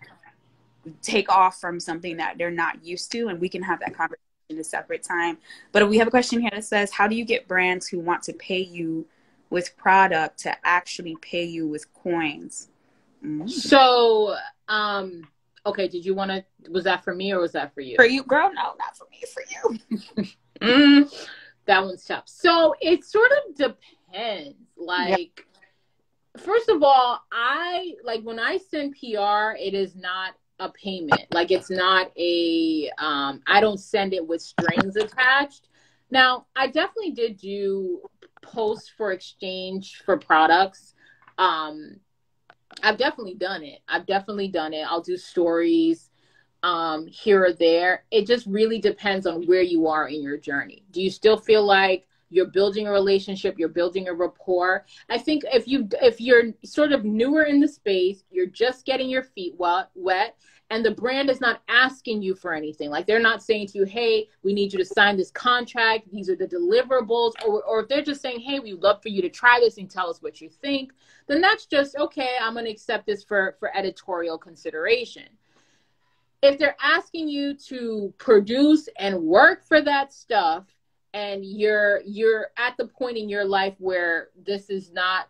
take off from something that they're not used to? And we can have that conversation in a separate time. But we have a question here that says, how do you get brands who want to pay you with product to actually pay you with coins? So, okay, was that for me or was that for you? For you, girl? No, not for me, for you. That one's tough. So it sort of depends. Like, first of all, when I send PR, it is not a payment. Like, it's not I don't send it with strings attached. Now, I definitely did do posts for exchange for products. I've definitely done it. I'll do stories here or there. It just really depends on where you are in your journey. Do you still feel like you're building a relationship, you're building a rapport? I think if you're sort of newer in the space, you're just getting your feet wet, and the brand is not asking you for anything. Like, they're not saying to you, hey, we need you to sign this contract, these are the deliverables, or if they're just saying, hey, we'd love for you to try this and tell us what you think, then that's just, okay, I'm going to accept this for editorial consideration. If they're asking you to produce and work for that stuff, and you're at the point in your life where this is not,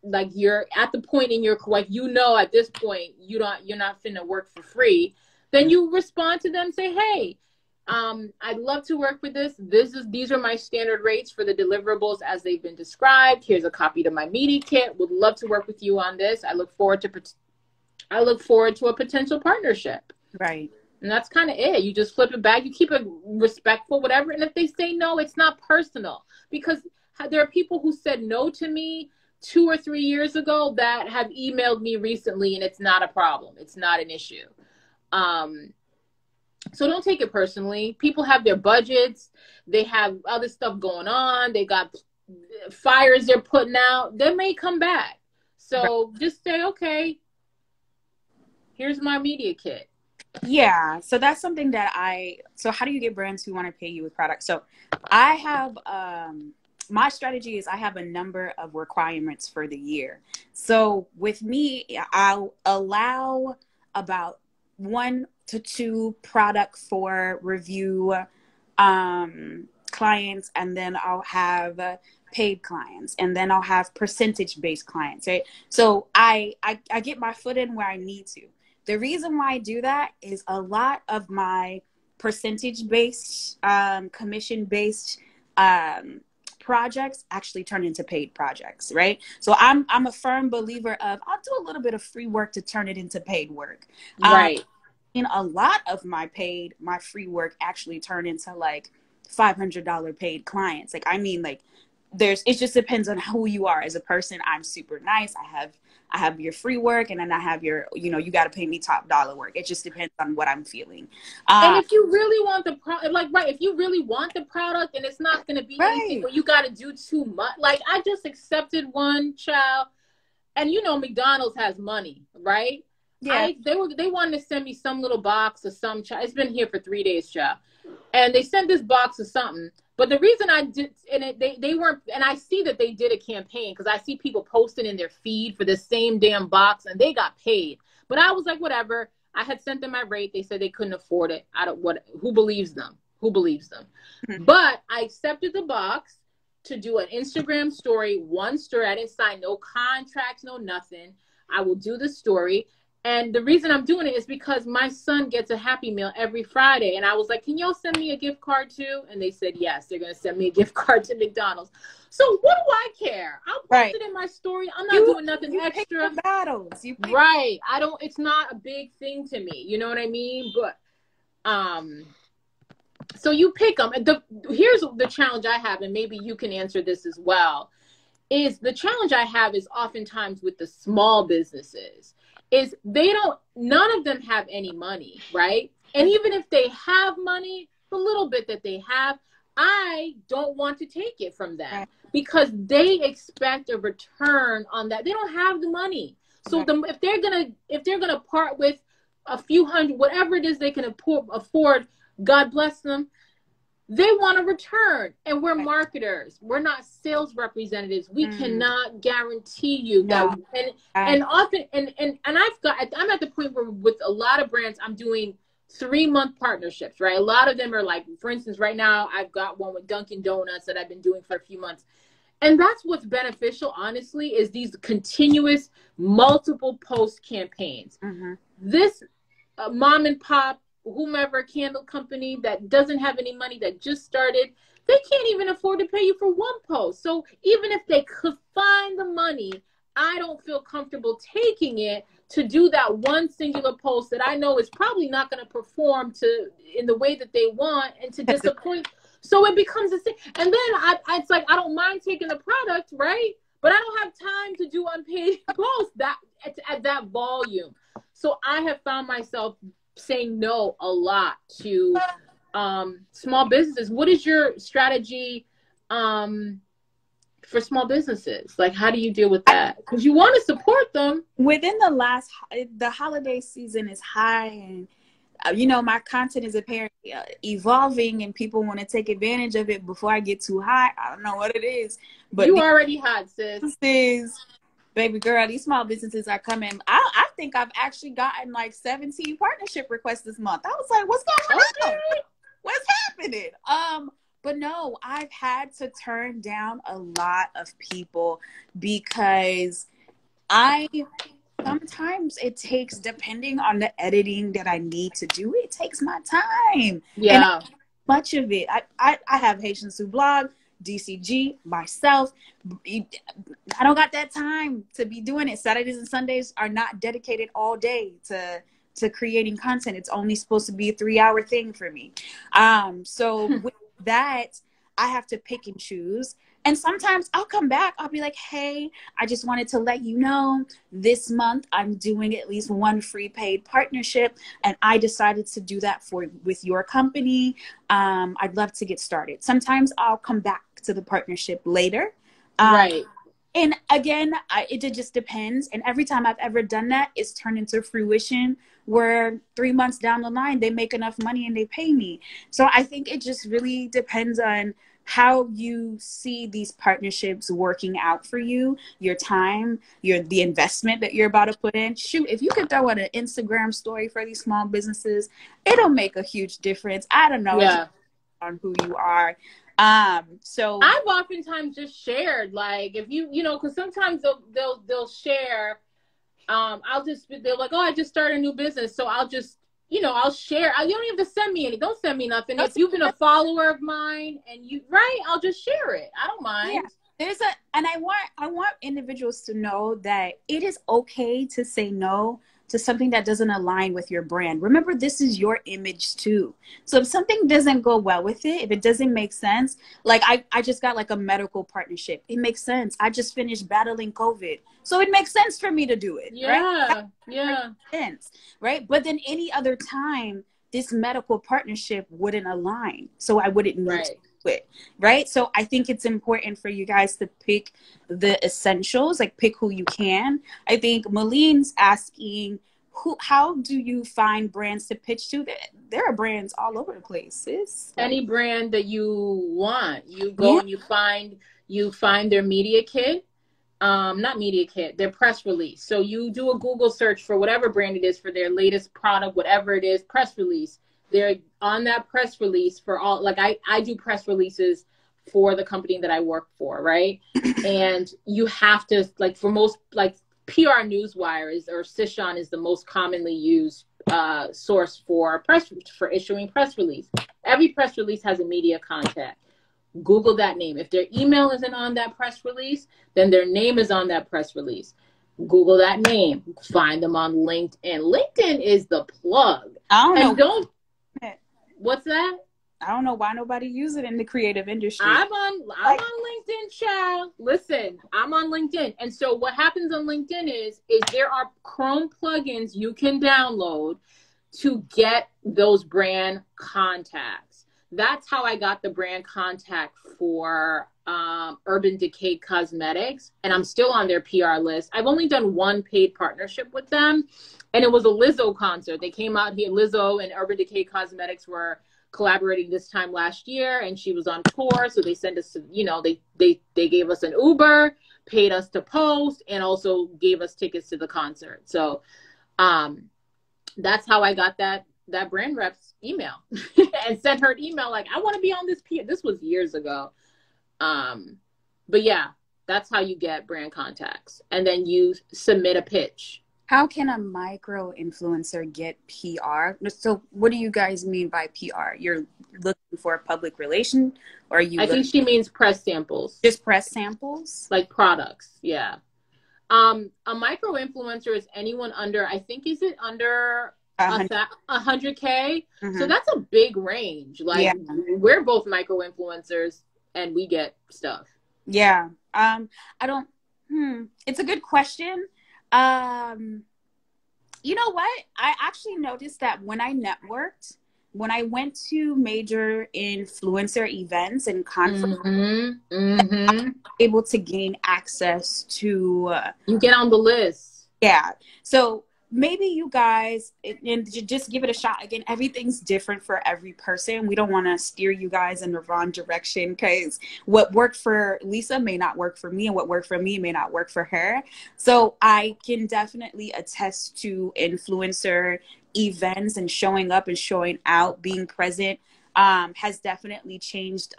like, you're at the point in your, like, at this point you're not finna work for free, then you respond to them, say, hey, I'd love to work with this. These are my standard rates for the deliverables as they've been described. Here's a copy to my media kit. Would love to work with you on this. I look forward to a potential partnership. Right. And that's kind of it. You just flip it back. You keep it respectful, whatever. And if they say no, it's not personal, because there are people who said no to me 2 or 3 years ago that have emailed me recently, and it's not a problem. It's not an issue. So don't take it personally. People have their budgets. They have other stuff going on. They got fires they're putting out. They may come back. So just say, okay, here's my media kit. Yeah, so that's something that so how do you get brands who want to pay you with products? So I have, my strategy is I have a number of requirements for the year. So with me, I'll allow about 1 to 2 product for review clients, and then I'll have paid clients, and then I'll have percentage based clients, right? So I get my foot in where I need to. The reason why I do that is a lot of my percentage based, commission based projects actually turn into paid projects, right? So I'm a firm believer of I'll do a little bit of free work to turn it into paid work. Right. And a lot of my free work actually turn into like $500 paid clients. Like, I mean, like, it just depends on who you are as a person. I'm super nice. I have your free work, and then I have your, you got to pay me top dollar work. It just depends on what I'm feeling. And if you really want the product, like, right, if you really want the product and it's not going to be anything Right. where you got to do too much. Like, I just accepted one child, and McDonald's has money, right? Yeah. They wanted to send me some little box or some child. It's been here for 3 days, child. And they sent this box or something. But the reason I did, and they weren't, and I see that they did a campaign because I see people posting in their feed for the same damn box, and they got paid. But I was like, whatever. I had sent them my rate. They said they couldn't afford it. Who believes them? Who believes them? Mm-hmm. But I accepted the box to do an Instagram story, one story. I didn't sign no contracts, no nothing. I will do the story. And the reason I'm doing it is because my son gets a Happy Meal every Friday. And I was like, can y'all send me a gift card too? And they said, yes, they're going to send me a gift card to McDonald's. So what do I care? I'll post it in my story. I'm not doing nothing extra. Pick your battles. Right. It's not a big thing to me. You know what I mean? But, so you pick them. Here's the challenge I have, and maybe you can answer this as well, is the challenge I have is oftentimes with the small businesses is none of them have any money, right? And even if they have money, the little bit that they have, I don't want to take it from them because they expect a return on that. They don't have the money. So if they're gonna part with a few hundred, whatever it is they can afford, God bless them. They want a return, and we're marketers. We're not sales representatives. We cannot guarantee you that. And often, and I'm at the point where with a lot of brands, I'm doing 3-month partnerships, right? A lot of them are like, for instance, right now I've got one with Dunkin' Donuts that I've been doing for a few months. And that's what's beneficial, honestly, is these continuous multiple post campaigns. Mm-hmm. This mom and pop, whomever candle company that doesn't have any money that just started, they can't even afford to pay you for one post. So even if they could find the money, I don't feel comfortable taking it to do that one singular post that I know is probably not going to perform in the way that they want and to disappoint. So it becomes a thing. And then it's like, I don't mind taking the product, right? But I don't have time to do unpaid posts at that volume. So I have found myself saying no a lot to small businesses. What is your strategy for small businesses? Like, how do you deal with that? Because you want to support them. Within the holiday season is high, and my content is apparently evolving, and people want to take advantage of it before I get too high. I don't know what it is, but you already hot, sis. Baby girl, these small businesses are coming. I think I've actually gotten like 17 partnership requests this month. I was like, what's going on? What's happening? But no, I've had to turn down a lot of people because sometimes it takes, depending on the editing that I need to do, it takes my time. Yeah. And much of it, I have Haitians Who Blog, DCG, myself. I don't got that time to be doing it. Saturdays and Sundays are not dedicated all day to creating content. It's only supposed to be a 3-hour thing for me. So with that, I have to pick and choose. And sometimes I'll come back. I'll be like, hey, I just wanted to let you know this month I'm doing at least one free paid partnership. And I decided to do that with your company. I'd love to get started. Sometimes I'll come back to the partnership later. Right. And again, it just depends. And every time I've ever done that, it's turned into fruition where 3 months down the line, they make enough money and they pay me. So I think it just really depends on how you see these partnerships working out for you, your time, the investment that you're about to put in. Shoot, if you could throw out an Instagram story for these small businesses, it'll make a huge difference. I don't know. Yeah. On who you are. So I've oftentimes just shared, like, if because sometimes they'll share. They're like, oh, I just started a new business, so I'll just, I'll share. You don't have to send me any. Don't send me nothing. If you've been a follower of mine and I'll just share it. I don't mind. Yeah. I want individuals to know that it is okay to say no to something that doesn't align with your brand. Remember, this is your image too. So if something doesn't go well with it, if it doesn't make sense, like I just got like a medical partnership. It makes sense. I just finished battling COVID. So it makes sense for me to do it. Yeah. Right? Yeah. Sense, right? But then any other time, this medical partnership wouldn't align. So I wouldn't need to do it. Right. So I think it's important for you guys to pick the essentials, like pick who you can. I think Maline's asking, how do you find brands to pitch to? There are brands all over the place, sis. Any brand that you want, you go and you find their media kit. Not media kit, their press release. So you do a Google search for whatever brand it is for their latest product, whatever it is, press release. They're on that press release for all, like I do press releases for the company that I work for, right? And you have to, like, for most, like, PR Newswire or Sishon is the most commonly used source for issuing press release. Every press release has a media contact. Google that name. If their email isn't on that press release, then their name is on that press release. Google that name. Find them on LinkedIn. LinkedIn is the plug. What's that? I don't know why nobody uses it in the creative industry. I'm on LinkedIn, child. Listen, I'm on LinkedIn. And so what happens on LinkedIn is there are Chrome plugins you can download to get those brand contacts. That's how I got the brand contact for Urban Decay Cosmetics, and I'm still on their PR list. I've only done one paid partnership with them, and it was a Lizzo concert. They came out here. Lizzo and Urban Decay Cosmetics were collaborating this time last year, and she was on tour, so they sent us to, they gave us an Uber, paid us to post, and also gave us tickets to the concert. So that's how I got that brand rep's email and sent her an email like, I want to be on this PR. This was years ago. But yeah, that's how you get brand contacts. And then you submit a pitch. How can a micro influencer get PR? So what do you guys mean by PR? You're looking for a public relation, or I think she means press samples. Just press samples? Like products. Yeah. A micro influencer is anyone under, I think, is it under 100K? Mm-hmm. So that's a big range. Like, we're both micro influencers and we get stuff. Yeah. It's a good question. You know what? I actually noticed that when I networked, when I went to major influencer events and conferences, I was able to gain access to... you get on the list. Yeah. So maybe you guys, and just give it a shot. Again, everything's different for every person. We don't want to steer you guys in the wrong direction, because what worked for Lisa may not work for me, and what worked for me may not work for her. So I can definitely attest to influencer events and showing up and showing out, being present, has definitely changed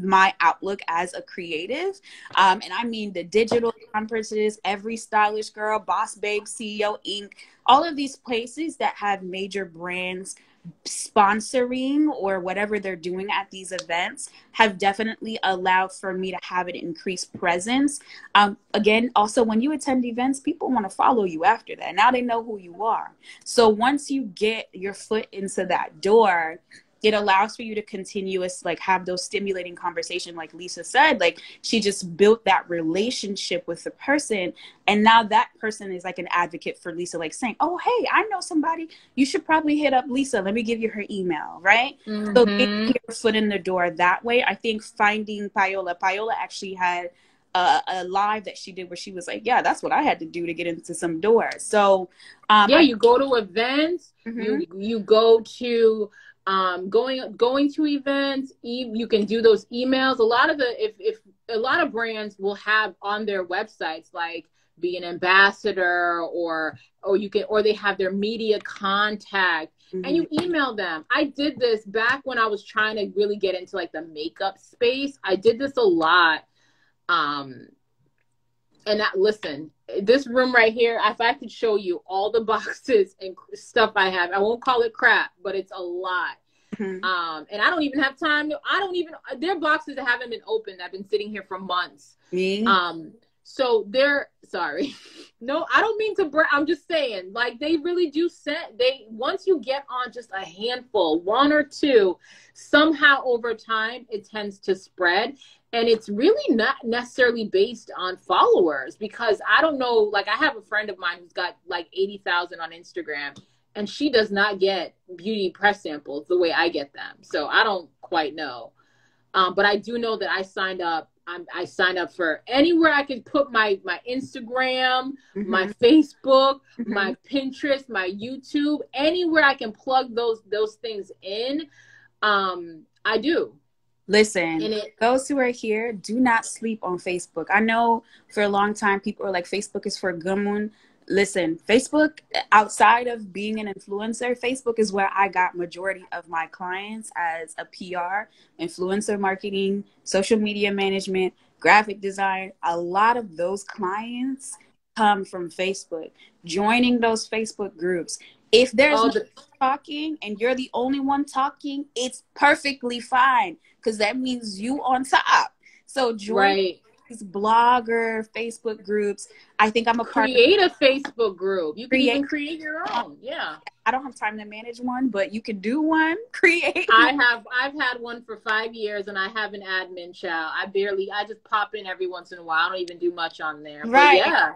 my outlook as a creative. And I mean the digital conferences, Every Stylish Girl, Boss Babe, CEO Inc., all of these places that have major brands sponsoring or whatever they're doing at these events have definitely allowed for me to have an increased presence. Again, also when you attend events, people want to follow you after that. Now they know who you are. So once you get your foot into that door, it allows for you to have those stimulating conversations, like Lisa said. Like, she just built that relationship with the person, and now that person is like an advocate for Lisa, like saying, oh, hey, I know somebody, you should probably hit up Lisa, let me give you her email, right? So getting your foot in the door that way. I think finding Paola actually had a live that she did where she was like, yeah, that's what I had to do to get into some doors. So yeah, you go to events, Mhm. you go to going to events, you can do those emails. A lot of if a lot of brands will have on their websites like be an ambassador, or you can, or they have their media contact, and you email them. I did this back when I was trying to really get into like the makeup space. I did this a lot. And listen, this room right here, if I could show you all the boxes and stuff I have, I won't call it crap, but it's a lot. Mhm. And I don't even have time to, there are boxes that haven't been opened. I've been sitting here for months. Me? So sorry. No, I don't mean to I'm just saying, like, they really do once you get on just a handful, one or two, somehow over time, it tends to spread. And it's really not necessarily based on followers, because I don't know, like, I have a friend of mine who's got like 80,000 on Instagram, and she does not get beauty press samples the way I get them. So I don't quite know. But I do know that I signed up for anywhere I can put my Instagram, my Facebook, my Pinterest, my YouTube, anywhere I can plug those things in. I do. Listen, those who are here, do not sleep on Facebook. I know for a long time people are like, Facebook is for Gumun. Listen, Facebook, outside of being an influencer, Facebook is where I got majority of my clients as a PR, influencer marketing, social media management, graphic design. A lot of those clients come from Facebook. Joining those Facebook groups. If there's no talking and you're the only one talking, it's perfectly fine, because that means you on top. So join these blogger Facebook groups. I think I'm a part of a Facebook group. You can even create your own. Yeah. I don't have time to manage one, but you can do one. I've had one for 5 years, and I have an admin child. I just pop in every once in a while. I don't even do much on there. Right. But yeah.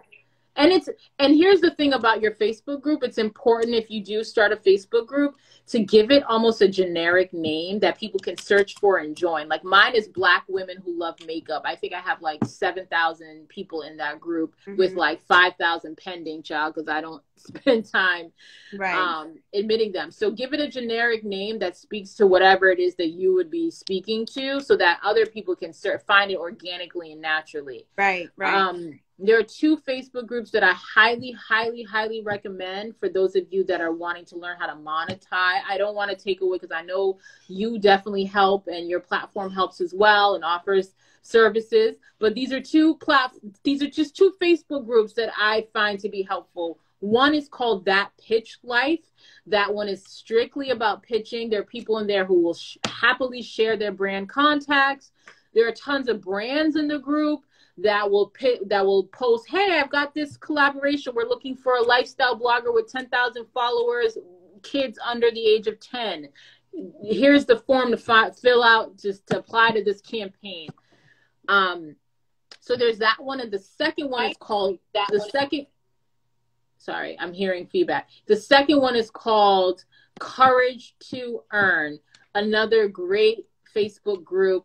And here's the thing about your Facebook group. It's important, if you do start a Facebook group, to give it almost a generic name that people can search for and join. Like mine is Black Women Who Love Makeup. I think I have like 7,000 people in that group with like 5,000 pending, child, because I don't spend time admitting them. So give it a generic name that speaks to whatever it is that you would be speaking to, so that other people can find it organically and naturally. Right. There are 2 Facebook groups that I highly, highly, highly recommend for those of you that are wanting to learn how to monetize. I don't want to take away, because I know you definitely help, and your platform helps as well and offers services. But these are just 2 Facebook groups that I find to be helpful. One is called That Pitch Life. That one is strictly about pitching. There are people in there who will happily share their brand contacts. There are tons of brands in the group that will post, hey, I've got this collaboration. We're looking for a lifestyle blogger with 10,000 followers, kids under the age of 10. Here's the form to fill out just to apply to this campaign. So there's that one. And the second one is called sorry, I'm hearing feedback. The second one is called Courage to Earn, another great Facebook group.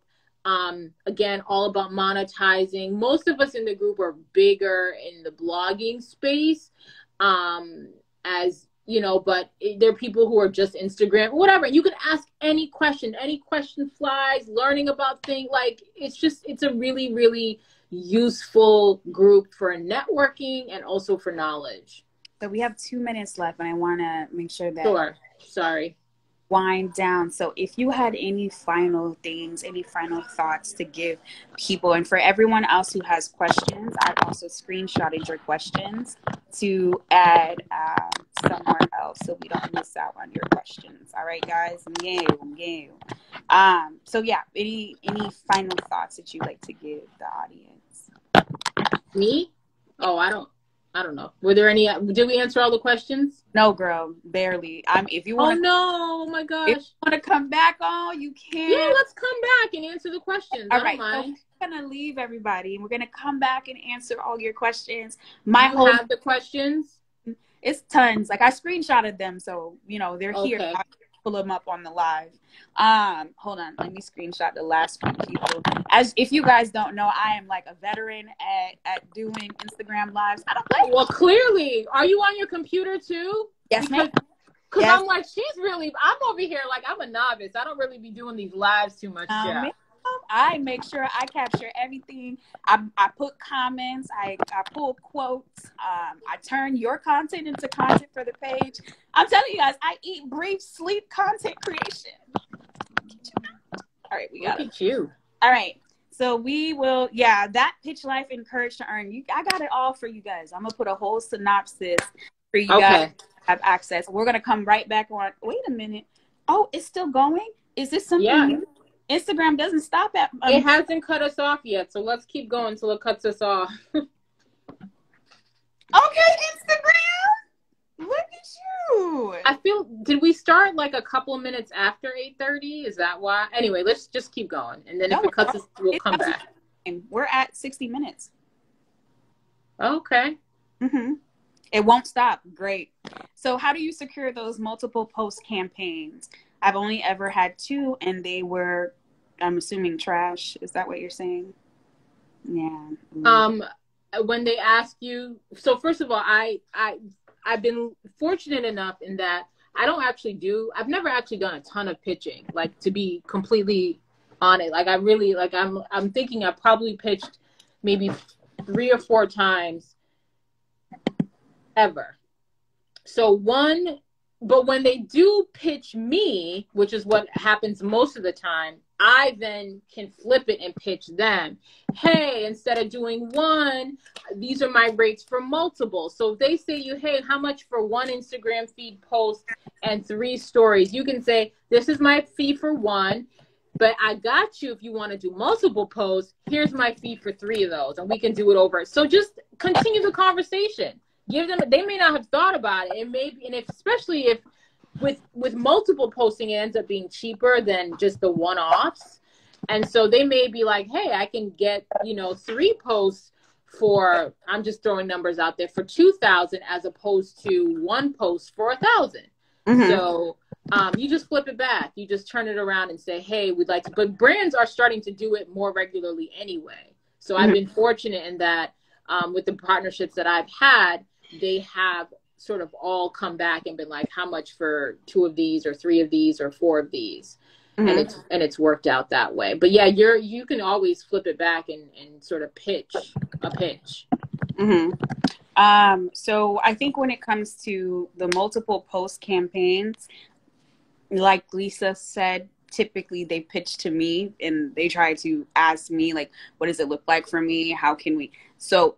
Again, all about monetizing. Most of us in the group are bigger in the blogging space, as you know, but there are people who are just Instagram, whatever. You can ask any question flies, learning about things. Like, it's a really, really useful group for networking and also for knowledge. So we have 2 minutes left, and I want to make sure that wind down. So if you had any final things, any final thoughts to give people, and for everyone else who has questions, I've also screenshotted your questions to add somewhere else so we don't miss out on your questions. All right, guys. So yeah, any final thoughts that you'd like to give the audience? Me? Oh, I don't know. Were there any? Did we answer all the questions? No, girl, barely. If you want, oh my gosh! If you want to come back on, you can. Yeah, let's come back and answer the questions. All right, so we're gonna leave everybody, and we're gonna come back and answer all your questions. Have the questions? It's tons. Like, I screenshotted them, so they're here. pull them up on the live. Hold on, let me screenshot the last few people. As if you guys don't know, I am like a veteran at doing Instagram lives. I don't play. Well, clearly, are you on your computer too? Yes, ma'am. Because Yes. I'm like, I'm over here like I'm a novice. I don't really be doing these lives too much. Yeah. I make sure I capture everything. I put comments. I pull quotes. I turn your content into content for the page. I'm telling you guys, I eat, breathe, sleep content creation. All right, we got it. Look at you. All right. So we will, that pitch life encouraged to earn. I got it all for you guys. I'm gonna put a whole synopsis for you guys to have access. We're gonna come right back on. Wait a minute. Oh, it's still going? Is this something new? Instagram doesn't stop at it hasn't cut us off yet, so let's keep going until it cuts us off. Okay, Instagram. Look at you. I feel, did we start like a couple of minutes after 8:30? Is that why? Anyway, let's just keep going. And then if it cuts us, we'll come back. We're at 60 minutes. Okay. Mm-hmm. It won't stop. Great. So how do you secure those multiple post campaigns? I've only ever had 2, and they were, I'm assuming, trash. Is that what you're saying? Yeah. When they ask you, so first of all, I've been fortunate enough in that I've never actually done a ton of pitching, like, to be completely on it. Like, I'm thinking I probably pitched maybe 3 or 4 times ever. But when they do pitch me, which is what happens most of the time, I then can flip it and pitch them. Hey, instead of doing 1, these are my rates for multiple. So if they say you, hey, how much for 1 Instagram feed post and 3 stories? You can say, this is my fee for 1, but I got you if you want to do multiple posts. Here's my fee for 3 of those, and we can do it over. So just continue the conversation. Give them, they may not have thought about it. Especially if with multiple posting, it ends up being cheaper than just the one-offs. And so they may be like, hey, I can get, 3 posts for, I'm just throwing numbers out there, for 2,000 as opposed to 1 post for 1,000. Mm-hmm. So you just flip it back. You just turn it around and say, hey, we'd like to, but brands are starting to do it more regularly anyway. So I've been fortunate in that with the partnerships that I've had, they have sort of all come back and been like, how much for 2 of these or 3 of these or 4 of these? Mm-hmm. And it's worked out that way. But yeah, you can always flip it back and sort of pitch a pitch. Mm-hmm. So I think when it comes to the multiple post campaigns, like Lisa said, typically they pitch to me and they try to ask me, like, what does it look like for me? How can we? So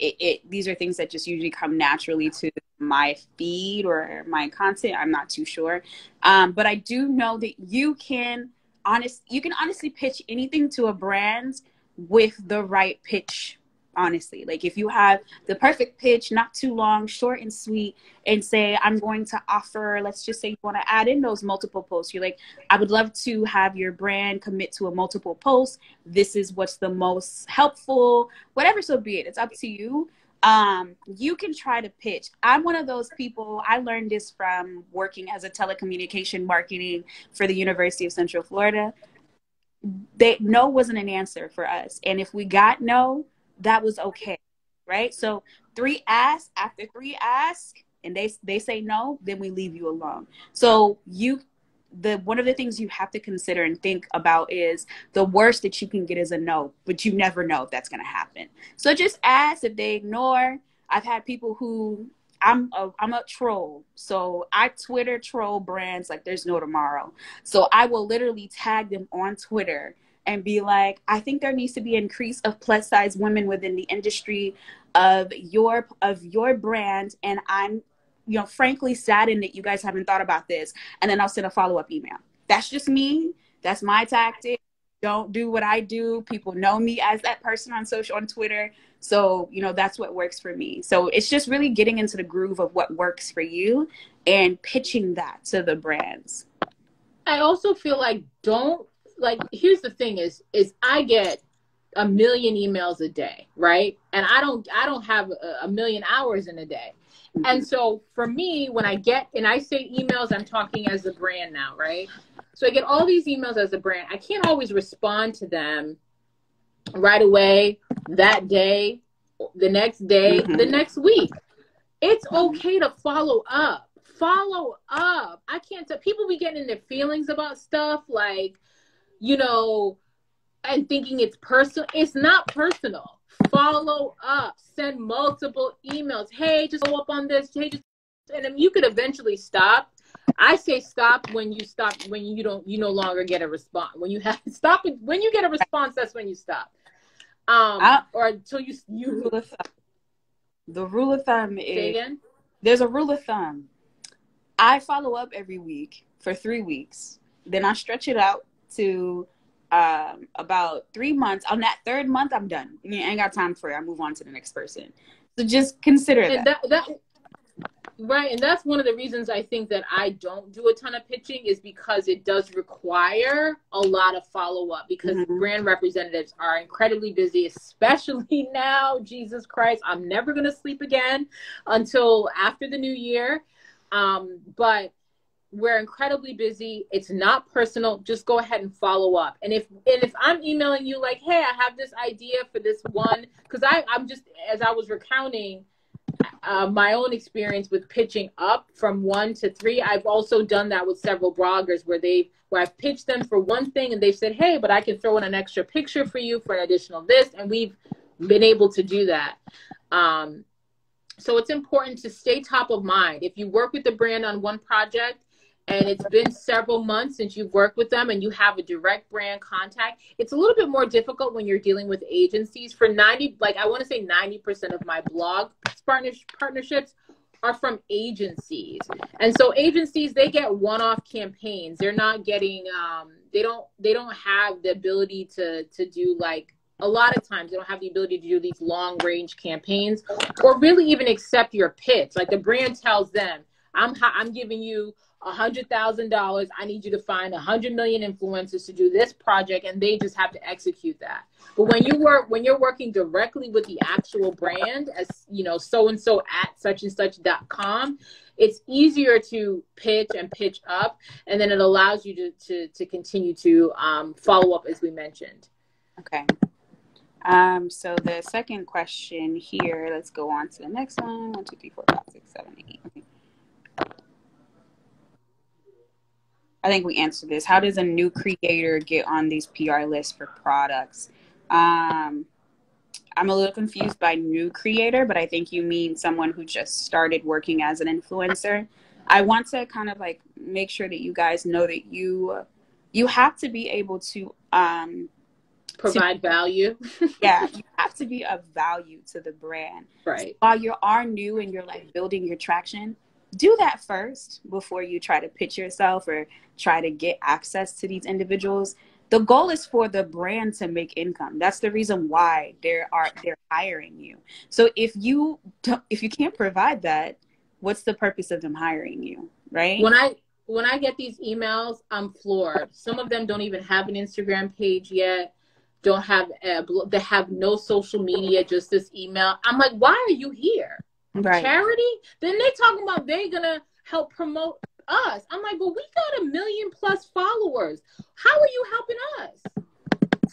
these are things that just usually come naturally to my feed or my content. I'm not too sure. But I do know that you can honestly pitch anything to a brand with the right pitch. Honestly, like if you have the perfect pitch, not too long, short and sweet, and say, I'm going to offer, let's just say you want to add in those multiple posts. You're like, I would love to have your brand commit to a multiple post. This is what's the most helpful, whatever, so be it. It's up to you. You can try to pitch. I'm one of those people, I learned this from working as a telecommunication marketing for the University of Central Florida. No wasn't an answer for us. And if we got no, that was okay, right? So 3 asks, after 3 asks, and they say no, then we leave you alone. So one of the things you have to consider and think about is the worst that you can get is a no, but you never know if that's going to happen. So just ask. If they ignore, I've had people who, I'm a troll. So I Twitter troll brands like there's no tomorrow. So I will literally tag them on Twitter and be like, I think there needs to be an increase of plus size women within the industry of your brand. And I'm, frankly saddened that you guys haven't thought about this. And then I'll send a follow-up email. That's just me. That's my tactic. Don't do what I do. People know me as that person on Twitter. So, that's what works for me. So it's just really getting into the groove of what works for you and pitching that to the brands. I also feel like here's the thing is I get 1 million emails a day, right? And I don't have a million hours in a day. And so for me, when I get, and I say emails, I'm talking as a brand now, right? So I get all these emails as a brand. I can't always respond to them right away, that day, the next day, the next week. It's okay to follow up. Follow up. I can't tell. People be getting in their feelings about stuff like, you know, and thinking it's personal. It's not personal. Follow up. Send multiple emails. Hey, just go up on this. Hey, just, and then you could eventually stop. I say stop when you stop, when you no longer get a response. When you have stop it, when you get a response, that's when you stop. Or until you the rule of thumb is, say again? There's a rule of thumb. I follow up every week for 3 weeks. Then I stretch it out to about 3 months. On that third month, I'm done. I ain't got time for it. I move on to the next person. So just consider that. Right. And that's one of the reasons I think that I don't do a ton of pitching, is because it does require a lot of follow-up, because brand representatives are incredibly busy, especially now. Jesus Christ, I'm never going to sleep again until after the new year. But we're incredibly busy. It's not personal. Just go ahead and follow up. And if I'm emailing you like, hey, I have this idea for this one, because I'm just, as I was recounting my own experience with pitching up from 1 to 3. I've also done that with several bloggers where I've pitched them for one thing and they've said, hey, but I can throw in an extra picture for you for an additional this. And we've been able to do that. So it's important to stay top of mind. If you work with the brand on one project and it's been several months since you've worked with them and you have a direct brand contact, it's a little bit more difficult when you're dealing with agencies. For 90% of my blog partnerships are from agencies. And so agencies, they get one-off campaigns. They're not getting, they don't have the ability to do, like, a lot of times they don't have the ability to do these long range campaigns or really even accept your pitch. Like the brand tells them, I'm giving you $100,000. I need you to find 100 million influencers to do this project, and they just have to execute that. But when you're working directly with the actual brand, as you know, so-and-so at such-and-such.com, it's easier to pitch and pitch up, and then it allows you to continue to follow up, as we mentioned. Okay. So the second question here, let's go on to the next one. 1, 2, 3, 4, 5, 6, 7, 8. I think we answered this. How does a new creator get on these PR lists for products? I'm a little confused by new creator, but I think you mean someone who just started working as an influencer. I want to kind of like make sure that you guys know that you have to be able to provide value. Yeah, you have to be of value to the brand. Right. So while you are new and you're like building your traction, do that first before you try to pitch yourself or try to get access to these individuals. The goal is for the brand to make income. That's the reason why they're hiring you. So if you can't provide that, what's the purpose of them hiring you, right? When I get these emails, I'm floored. Some of them don't even have an Instagram page yet. They have no social media, just this email. I'm like, why are you here? Right. Charity? Then they talking about they're gonna help promote us. I'm like, but we got 1 million+ followers. How are you helping us?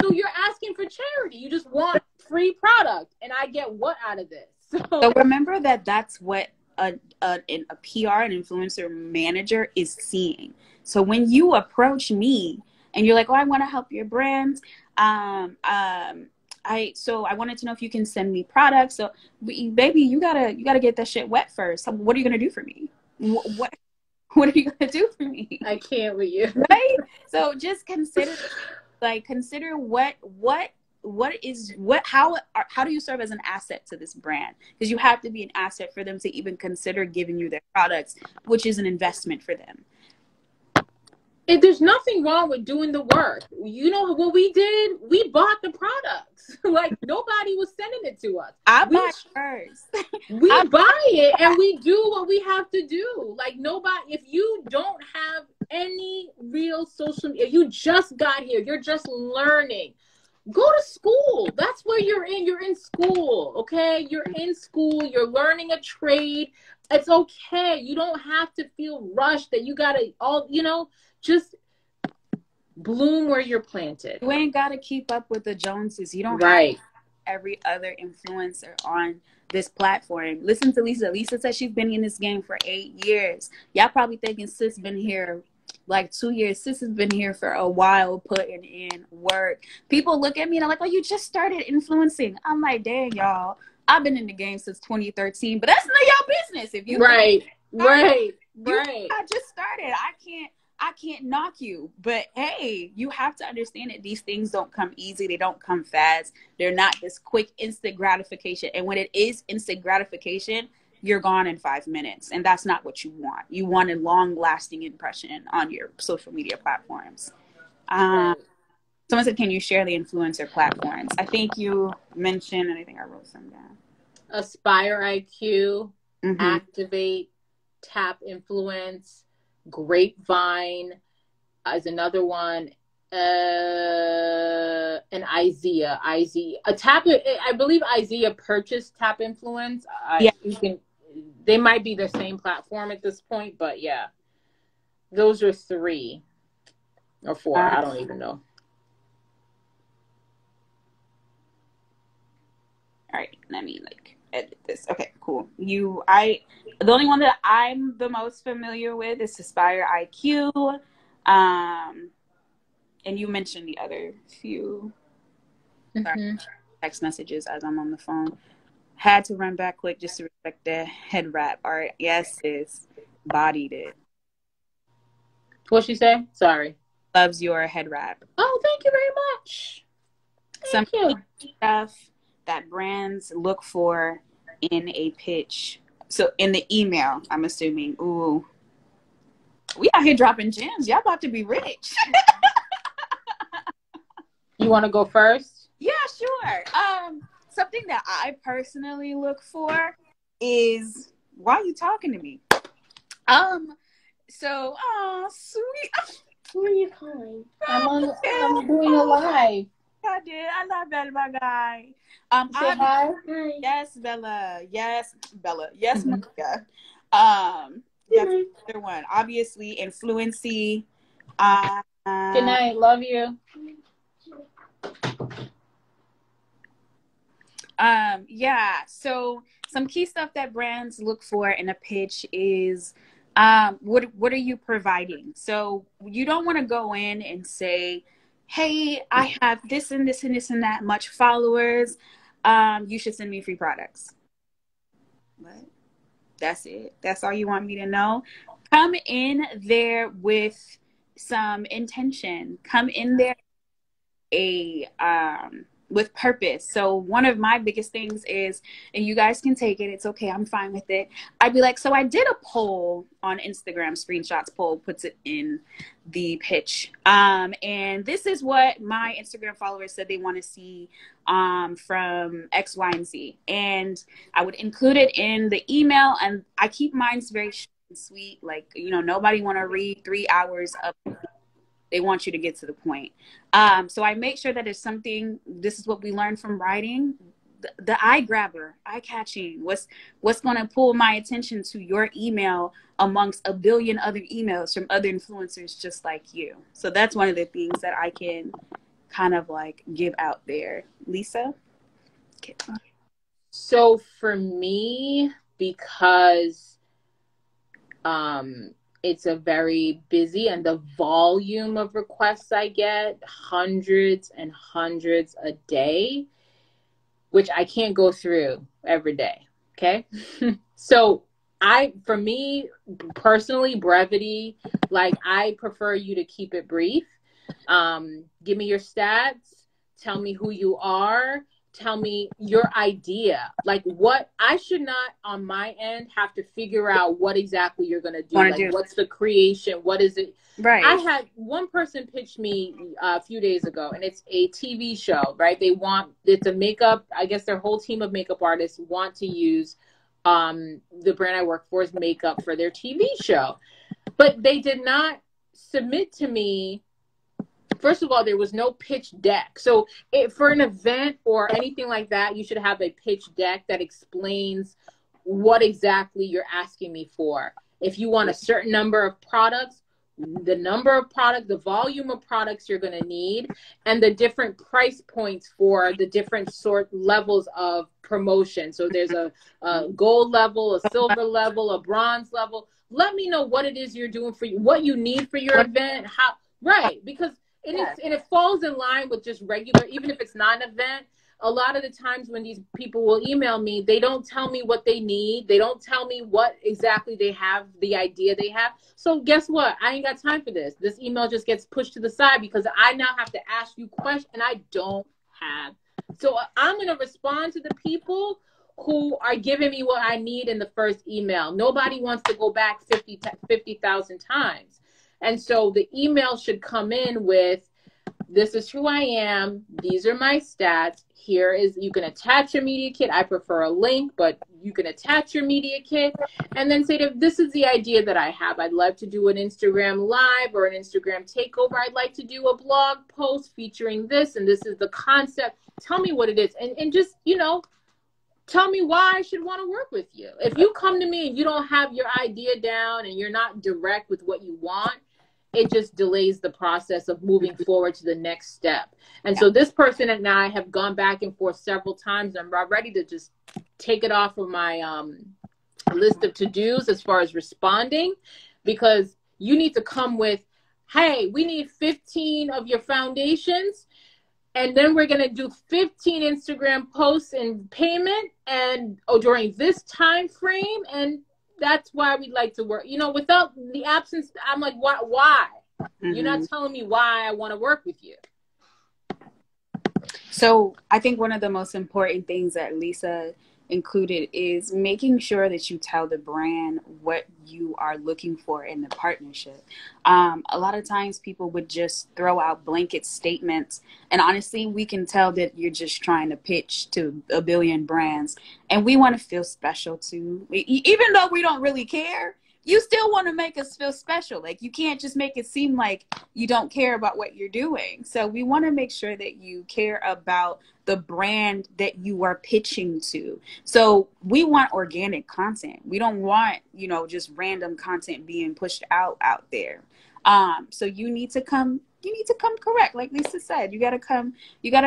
So you're asking for charity. You just want free product, and I get what out of this? So remember that's what a PR and influencer manager is seeing. So when you approach me and you're like, oh, I want to help your brand. So I wanted to know if you can send me products. So baby, you gotta get that shit wet first. So what are you gonna do for me? What are you gonna do for me? I can't with you. Right? So just consider how do you serve as an asset to this brand? Because you have to be an asset for them to even consider giving you their products, which is an investment for them. There's nothing wrong with doing the work. You know what we did? We bought the products. Like nobody was sending it to us. I buy first. We buy it and we do what we have to do. Like nobody, if you don't have any real social media, you just got here, you're just learning. Go to school. That's where you're in. You're in school, okay? You're in school. You're learning a trade. It's okay. You don't have to feel rushed that you gotta just bloom where you're planted. You ain't gotta keep up with the Joneses. You don't Right. have every other influencer on this platform. Listen to Lisa. Lisa said she's been in this game for 8 years. Y'all probably thinking sis been here like 2 years. Sis has been here for a while putting in work. People look at me and I'm like, oh, you just started influencing. I'm like, dang, y'all. I've been in the game since 2013, but that's none of y'all business. If you Right. I just started. I can't knock you, but hey, you have to understand that these things don't come easy. They don't come fast. They're not this quick instant gratification. And when it is instant gratification, you're gone in 5 minutes. And that's not what you want. You want a long lasting impression on your social media platforms. Someone said, can you share the influencer platforms? I think you mentioned, and I think I wrote some down. Aspire IQ, Activate, Tap Influence, Grapevine is another one, and Izea. I believe Izea purchased Tap Influence. Yeah. They might be the same platform at this point, but yeah, those are 3 or 4. I don't even know. All right, let me edit this. Okay, cool. The only one that I'm the most familiar with is Aspire IQ. And you mentioned the other few text messages as I'm on the phone. Had to run back quick just to respect the head wrap. All right, yes, sis. Bodied it. What'd she say? Sorry. Loves your head wrap. Oh, thank you very much. Thank you. Stuff that brands look for in a pitch. So in the email, I'm assuming, ooh, we out here dropping gems. Y'all about to be rich. You want to go first? Yeah, sure. Something that I personally look for is, why are you talking to me? So, oh, sweet. Who are you calling? I'm doing a live. I did. I love Bella, my guy. Say hi. Yes, Bella. Yes, Bella. Yes, Maria. That's another one. Obviously, influency. Good night. Love you. Yeah. So some key stuff that brands look for in a pitch is what are you providing? So you don't want to go in and say, hey, I have this and this and this and that much followers. You should send me free products. What? That's it. That's all you want me to know? Come in there with some intention. Come in there with purpose. So one of my biggest things is, and you guys can take it, it's okay, I'm fine with it. I'd be like, so I did a poll on Instagram, screenshots poll, puts it in the pitch. And this is what my Instagram followers said they want to see from X, Y, and Z. And I would include it in the email, and I keep mine very short and sweet. Like, nobody want to read 3 hours of. They want you to get to the point. So I make sure that it's something, this is what we learned from writing, the eye grabber, eye catching, what's going to pull my attention to your email amongst a billion other emails from other influencers just like you. So that's one of the things that I can kind of give out there. Lisa? So for me, because it's a very busy, and the volume of requests I get, hundreds and hundreds a day, which I can't go through every day. Okay. So for me personally, brevity, I prefer you to keep it brief. Give me your stats. Tell me who you are. Tell me your idea. What I should not on my end have to figure out what exactly you're going to do. What's the creation? What is it? Right. I had one person pitch me a few days ago, and it's a TV show, right? It's a makeup. I guess their whole team of makeup artists want to use the brand I work for's makeup for their TV show. But they did not submit to me first of all, there was no pitch deck. So for an event or anything like that, you should have a pitch deck that explains what exactly you're asking me for. If you want a certain number of products, the number of product, the volume of products you're going to need, and the different price points for the different levels of promotion. So there's a gold level, a silver level, a bronze level. Let me know what it is you're doing for you, what you need for your event, how, right? Because it falls in line with just regular, even if it's not an event. A lot of the times when these people will email me, they don't tell me what they need. They don't tell me what exactly they have, the idea they have. So guess what? I ain't got time for this. This email just gets pushed to the side because I now have to ask you questions and I don't have. So I'm going to respond to the people who are giving me what I need in the first email. Nobody wants to go back 50,000 times. And so the email should come in with, this is who I am. These are my stats. Here is, you can attach your media kit. I prefer a link, but you can attach your media kit and then say, this is the idea that I have. I'd love to do an Instagram live or an Instagram takeover. I'd like to do a blog post featuring this, and this is the concept. Tell me what it is. And just, you know, tell me why I should want to work with you. If you come to me and you don't have your idea down and you're not direct with what you want, it just delays the process of moving forward to the next step. And so this person and I have gone back and forth several times. I'm ready to just take it off of my list of to-dos as far as responding, because you need to come with, hey, we need 15 of your foundations, and then we're going to do 15 Instagram posts and payment and during this time frame, and that's why we'd like to work. You know, without the absence, I'm like, why? Mm-hmm. You're not telling me why I want to work with you. So I think one of the most important things that Lisa included is making sure that you tell the brand what you are looking for in the partnership. A lot of times people would just throw out blanket statements, and honestly, we can tell that you're just trying to pitch to a billion brands, and we want to feel special too. Even though we don't really care, you still want to make us feel special. Like, you can't just make it seem like you don't care about what you're doing. So we want to make sure that you care about the brand that you are pitching to. So we want organic content. We don't want, you know, just random content being pushed out there. So you need to come correct. Like Lisa said, you gotta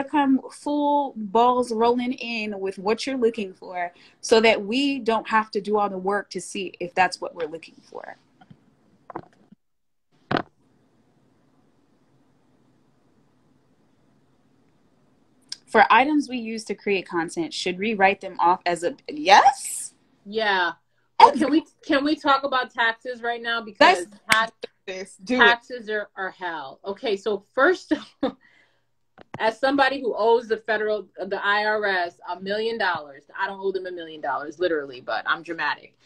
come full balls rolling in with what you're looking for, so that we don't have to do all the work to see if that's what we're looking for. For items we use to create content, should we write them off as a yes? Yeah. Well, can we talk about taxes right now? Because taxes are hell. Okay, so first, as somebody who owes the IRS $1 million, I don't owe them $1 million, literally, but I'm dramatic.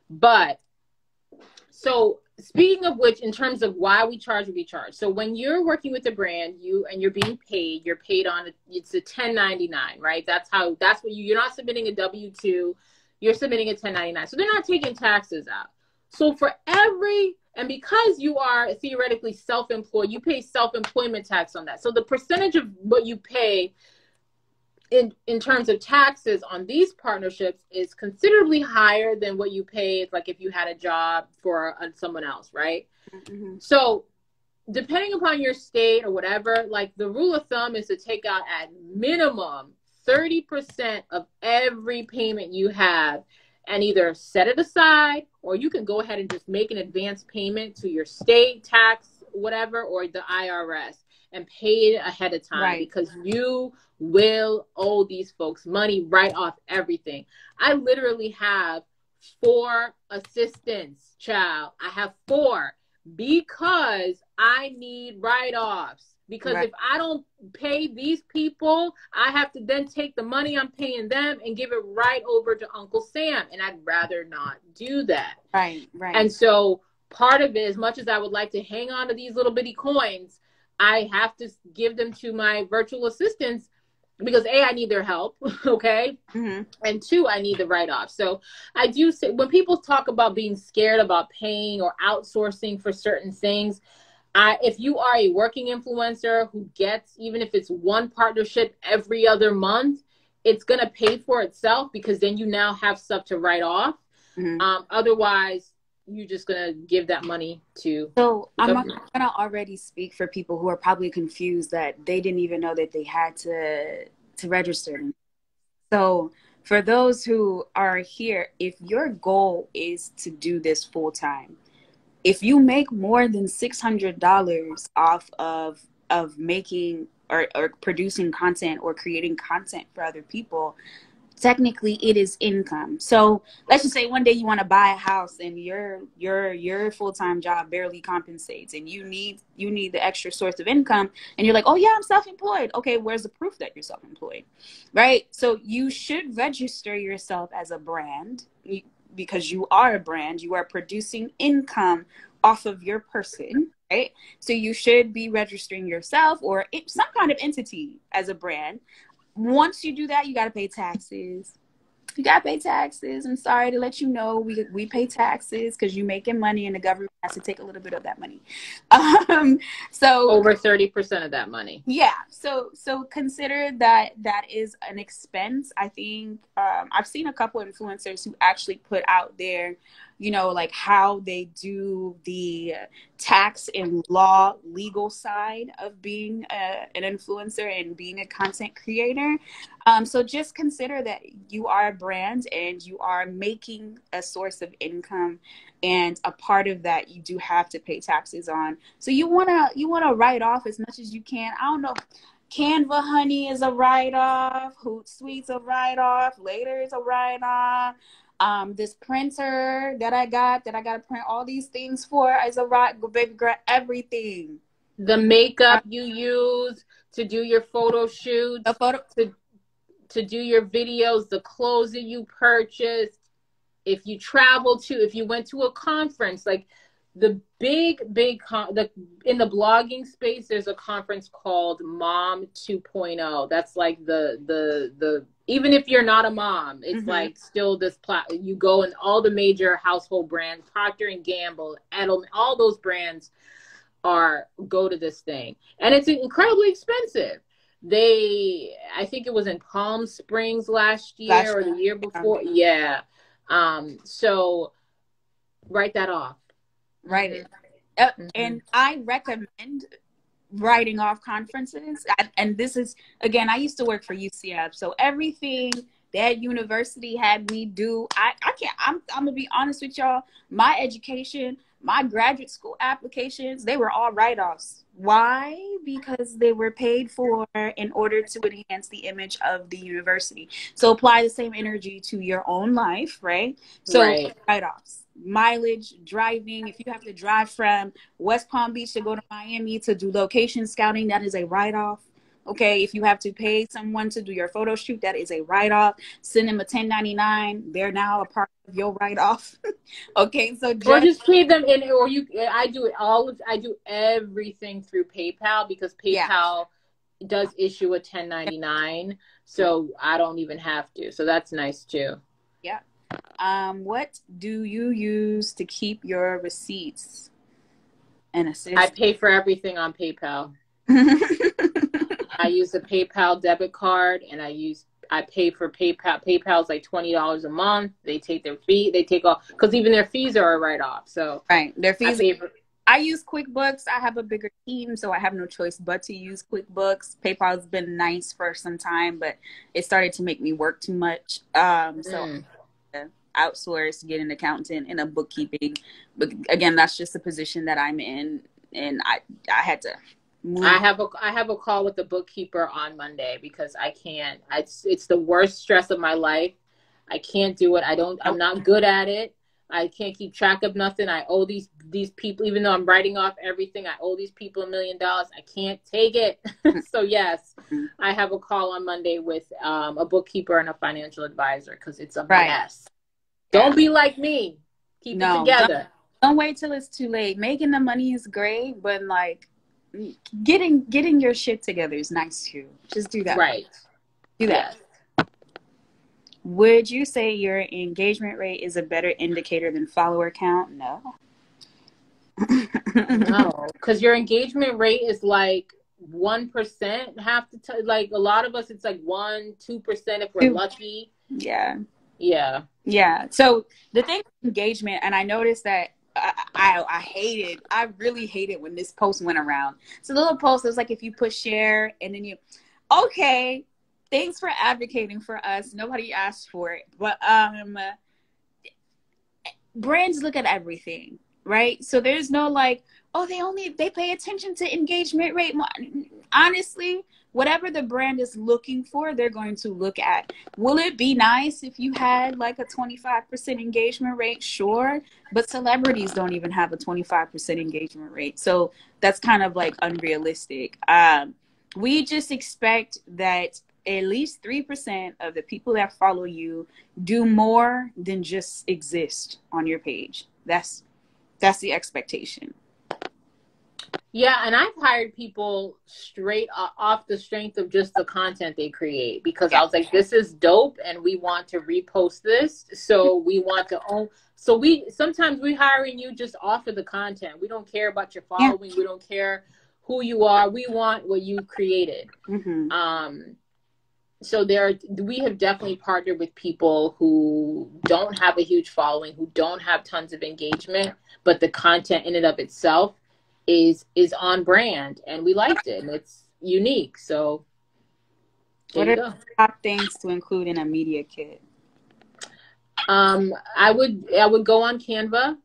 But so speaking of which, in terms of why we charge what we charge. So when you're working with a brand, you're being paid, you're paid on it's a 1099, right? That's what you're not submitting a W-2, you're submitting a 1099. So they're not taking taxes out. So and because you are theoretically self-employed, you pay self-employment tax on that. So the percentage of what you pay in terms of taxes on these partnerships is considerably higher than what you pay like if you had a job for someone else, right? Mm-hmm. So depending upon your state or whatever, like the rule of thumb is to take out at minimum 30% of every payment you have and either set it aside, or you can go ahead and just make an advance payment to your state tax, whatever, or the IRS, and pay it ahead of time, right? Because you will owe these folks money right off everything. I literally have 4 assistants, child. I have 4 because I need write-offs. Because right. If I don't pay these people, I have to then take the money I'm paying them and give it right over to Uncle Sam. And I'd rather not do that. Right. And so part of it, as much as I would like to hang on to these little bitty coins, I have to give them to my virtual assistants because A, I need their help, okay? Mm-hmm. And 2, I need the write-off. So I do say, when people talk about being scared about paying or outsourcing for certain things, If you are a working influencer who gets, even if it's one partnership every other month, it's going to pay for itself, because then you now have stuff to write off. Otherwise, you're just going to give that money to So the I'm government. going to already speak for people who are probably confused that they didn't even know that they had to register. So for those who are here, if your goal is to do this full time, if you make more than $600 off of making or producing content or creating content for other people, technically it is income. So let's just say one day you want to buy a house and your full-time job barely compensates, and you need the extra source of income, and you're like, oh yeah, I'm self-employed. Okay, where's the proof that you're self-employed? Right? So you should register yourself as a brand, because you are a brand. You are producing income off of your person, right? So you should be registering yourself or some kind of entity as a brand. Once you do that, you got to pay taxes. You got to pay taxes. I'm sorry to let you know, we pay taxes because you're making money, and the government has to take a little bit of that money. So Over 30% of that money. yeah. So consider that is an expense. I think I've seen a couple influencers who actually put out there, like how they do the tax and legal side of being an influencer and being a content creator. So just consider that you are a brand and you are making a source of income, and a part of that you do have to pay taxes on. So you wanna write off as much as you can. I don't know. Canva Honey is a write-off. Hootsuite's a write-off. Later is a write-off. This printer that I got to print all these things for is a baby girl, everything. The makeup you use to do your photo shoots, to do your videos, the clothes that you purchased, if you if you went to a conference, like the in the blogging space, there's a conference called Mom 2.0. That's like the even if you're not a mom, it's like still this you go, and all the major household brands, Procter and Gamble, Edelman, all those brands go to this thing, and it's incredibly expensive. I think it was in Palm Springs last year or the year before. Yeah. So write that off. Write it. And I recommend writing off conferences. And this is, again, I used to work for UCF. So everything that university had me do, I can't, I'm gonna be honest with y'all. My education, my graduate school applications, they were all write-offs. Why? Because they were paid for in order to enhance the image of the university. So apply the same energy to your own life, right? So write-offs, mileage, driving. If you have to drive from West Palm Beach to go to Miami to do location scouting, that is a write-off. Okay, if you have to pay someone to do your photo shoot, that is a write-off. Send them a 1099. They're now a part of your write-off. Okay, so just pay them in, or I do everything through PayPal, because PayPal does issue a 1099, so I don't even have to. So that's nice too. Yeah. What do you use to keep your receipts and assist? I pay for everything on PayPal. I use a PayPal debit card, and I pay for PayPal. PayPal's like $20 a month. They take their fee. They take off, because even their fees are a write-off. So their fees. I use QuickBooks. I have a bigger team, so I have no choice but to use QuickBooks. PayPal's been nice for some time, but it started to make me work too much. So outsource, get an accountant and a bookkeeping. But again, that's just the position that I'm in, and I had to move. I have a call with the bookkeeper on Monday, because I can't. It's the worst stress of my life. I can't do it. I'm not good at it. I can't keep track of nothing. I owe these people, even though I'm writing off everything, I owe these people $1 million. I can't take it. So yes, I have a call on Monday with a bookkeeper and a financial advisor, because it's a mess. Don't be like me. Keep it together. Don't wait till it's too late. Making the money is great, but like getting your shit together is nice too. Just do that. Right. Do that. Yes. Would you say your engagement rate is a better indicator than follower count? No. No, because your engagement rate is like 1% half the time. Like a lot of us, it's like 1-2% if we're lucky. Yeah. Yeah. Yeah. So the thing with engagement, and I noticed that I really hated when this post went around. So the little post was like, if you push share and then okay, thanks for advocating for us. Nobody asked for it. But brands look at everything, right? So there's no like, oh, they pay attention to engagement rate. Honestly, whatever the brand is looking for, they're going to look at. Will it be nice if you had like a 25% engagement rate? Sure. But celebrities don't even have a 25% engagement rate. So that's kind of like unrealistic. We just expect that at least 3% of the people that follow you do more than just exist on your page. That's the expectation. Yeah, and I've hired people straight off the strength of just the content they create, because I was like, this is dope and we want to repost this. So we want to own. So sometimes we hiring you just off of the content. We don't care about your following. We don't care who you are. We want what you created. Mm-hmm. So we have definitely partnered with people who don't have a huge following, who don't have tons of engagement, but the content in and of itself is on brand, and we liked it, and it's unique. So what are the top things to include in a media kit? I would go on canva.com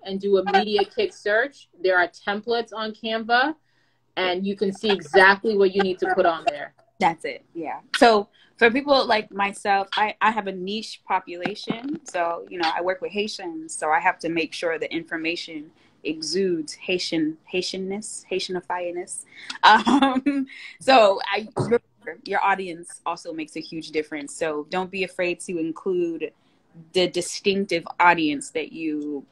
and do a media kit search. There are templates on Canva, and you can see exactly what you need to put on there. That's it. Yeah. So for people like myself, I have a niche population. So, I work with Haitians. So I have to make sure the information exudes Haitianifyness. So your audience also makes a huge difference. So don't be afraid to include the distinctive audience that you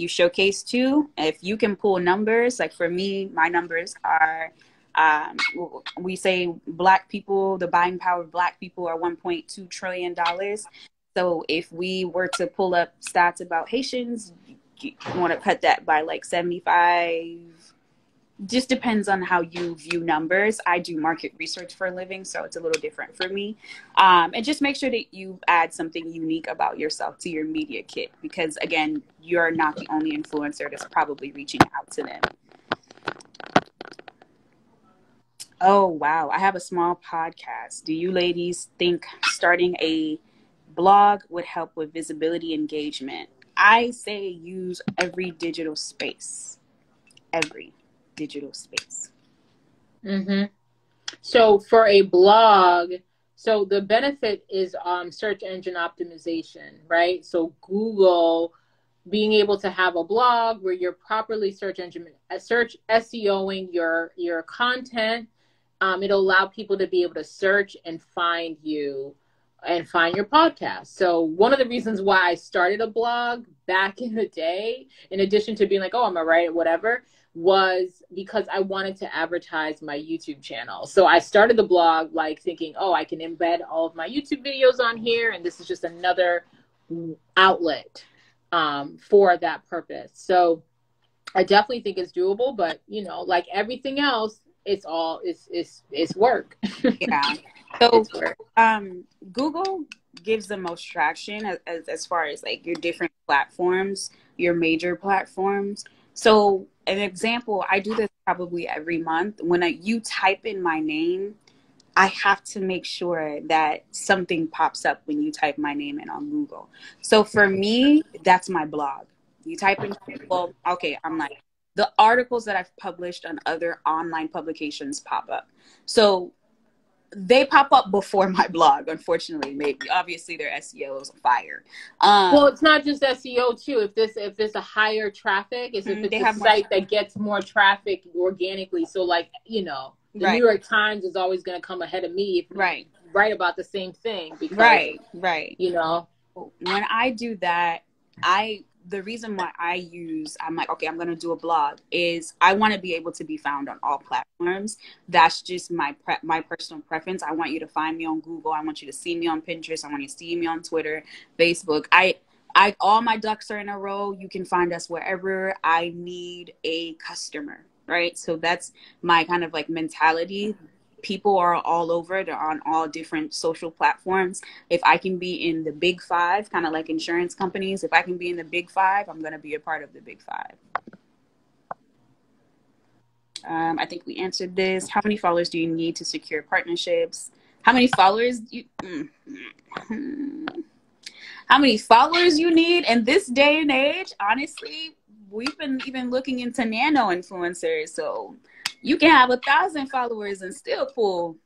showcase to. If you can pull numbers, like for me, my numbers are, we say Black people, the buying power of Black people are $1.2 trillion. So if we were to pull up stats about Haitians, you want to cut that by like 75. Just depends on how you view numbers. I do market research for a living, so it's a little different for me. And just make sure that you add something unique about yourself to your media kit, because again, you're not the only influencer that's probably reaching out to them. Oh, wow. I have a small podcast. Do you ladies think starting a blog would help with visibility engagement? I say use every digital space. Every digital space. Mm-hmm. So for a blog, so the benefit is search engine optimization, right? So Google being able to have a blog where you're properly search SEOing your content. It'll allow people to be able to search and find you and find your podcast. So one of the reasons why I started a blog back in the day, in addition to being like, oh, I'm a writer, whatever, was because I wanted to advertise my YouTube channel. So I started the blog like thinking, oh, I can embed all of my YouTube videos on here, and this is just another outlet for that purpose. So I definitely think it's doable, but like everything else, it's work. Yeah. So Google gives the most traction as far as like your different platforms, your major platforms. So an example, I do this probably every month. When you type in my name, I have to make sure that something pops up when you type my name in on Google. So for me, that's my blog. You type in, well, okay, I'm like, the articles that I've published on other online publications pop up. So they pop up before my blog, unfortunately. Maybe obviously their SEO is fire. Well, it's not just SEO too. If there's a higher traffic, if it's a site that gets more traffic organically. So like, the New York Times is always going to come ahead of me if you write about the same thing. Because, right. When I do that, the reason why I'm like, okay, I'm going to do a blog is I want to be able to be found on all platforms. That's just my personal preference. I want you to find me on Google. I want you to see me on Pinterest. I want you to see me on Twitter, Facebook. I all my ducks are in a row. You can find us wherever I need a customer, right? So that's my kind of like mentality. People are all over. They're on all different social platforms. If I can be in the big five, kind of like insurance companies, if I can be in the big five, I'm going to be a part of the big five. I think we answered this. How many followers do you need to secure partnerships? How many followers do you... How many followers you need in this day and age? Honestly, we've been even looking into nano influencers. So you can have 1,000 followers and still pull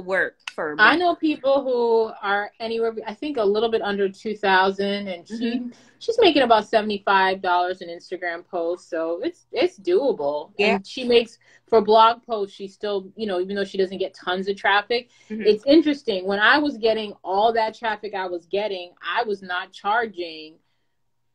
work for me. I know people who are anywhere, I think a little bit under 2,000, and she's making about $75 an Instagram post. So it's doable. Yeah. And she makes, for blog posts, she still, you know, even though she doesn't get tons of traffic, it's interesting. When I was getting all that traffic I was getting, I was not charging.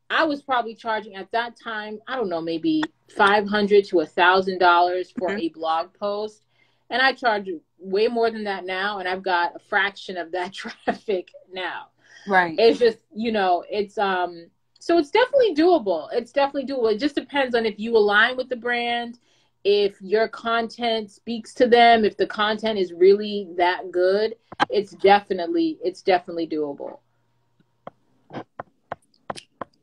I was probably charging at that time, I don't know, maybe $500 to $1,000 for a blog post. And I charge way more than that now, and I've got a fraction of that traffic now. Right. It's just, you know, it's so it's definitely doable. It's definitely doable. It just depends on if you align with the brand, if your content speaks to them, if the content is really that good. It's definitely doable.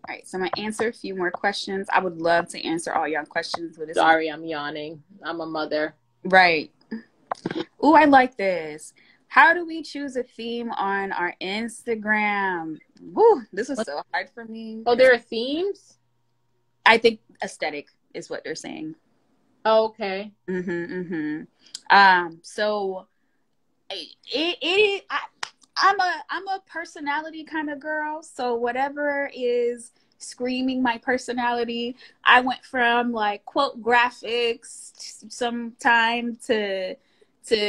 All right, so I'm gonna answer a few more questions. I would love to answer all your questions with this. Sorry, I'm yawning. I'm a mother. Right. Ooh, I like this. How do we choose a theme on our Instagram? Woo, this is so hard for me. Oh, there are themes? I think aesthetic is what they're saying. Oh, okay. So I'm a personality kind of girl. So whatever is screaming my personality, I went from like quote graphics sometime to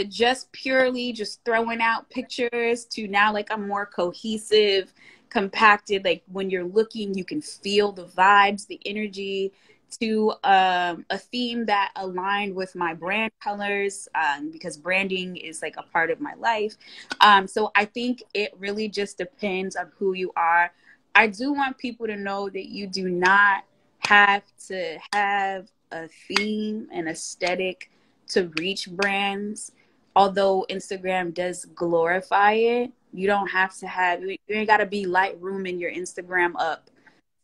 just purely just throwing out pictures to now like I'm more cohesive, compacted. Like when you're looking, you can feel the vibes, the energy, to a theme that aligned with my brand colors, because branding is like a part of my life. So I think it really just depends on who you are. I do want people to know that you do not have to have a theme and aesthetic to reach brands. Although Instagram does glorify it, you don't have to have, you ain't got to be Lightroom in your Instagram up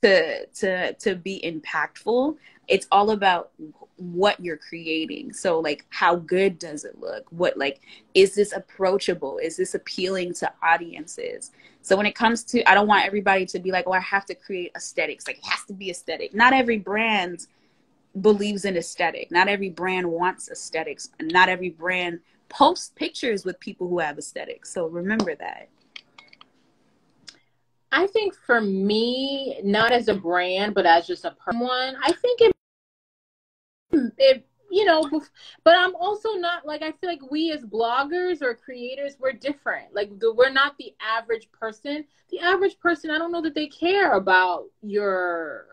to be impactful. It's all about what you're creating. So like, how good does it look? What, like, is this approachable? Is this appealing to audiences? So when it comes to, I don't want everybody to be like, oh, I have to create aesthetics. Like, it has to be aesthetic. Not every brand believes in aesthetic. Not every brand wants aesthetics. And not every brand posts pictures with people who have aesthetics. So remember that. I think for me, not as a brand, but as just a person one, I think it, you know, but I'm also not, like, I feel like we as bloggers or creators, we're different. Like, we're not the average person. The average person, I don't know that they care about your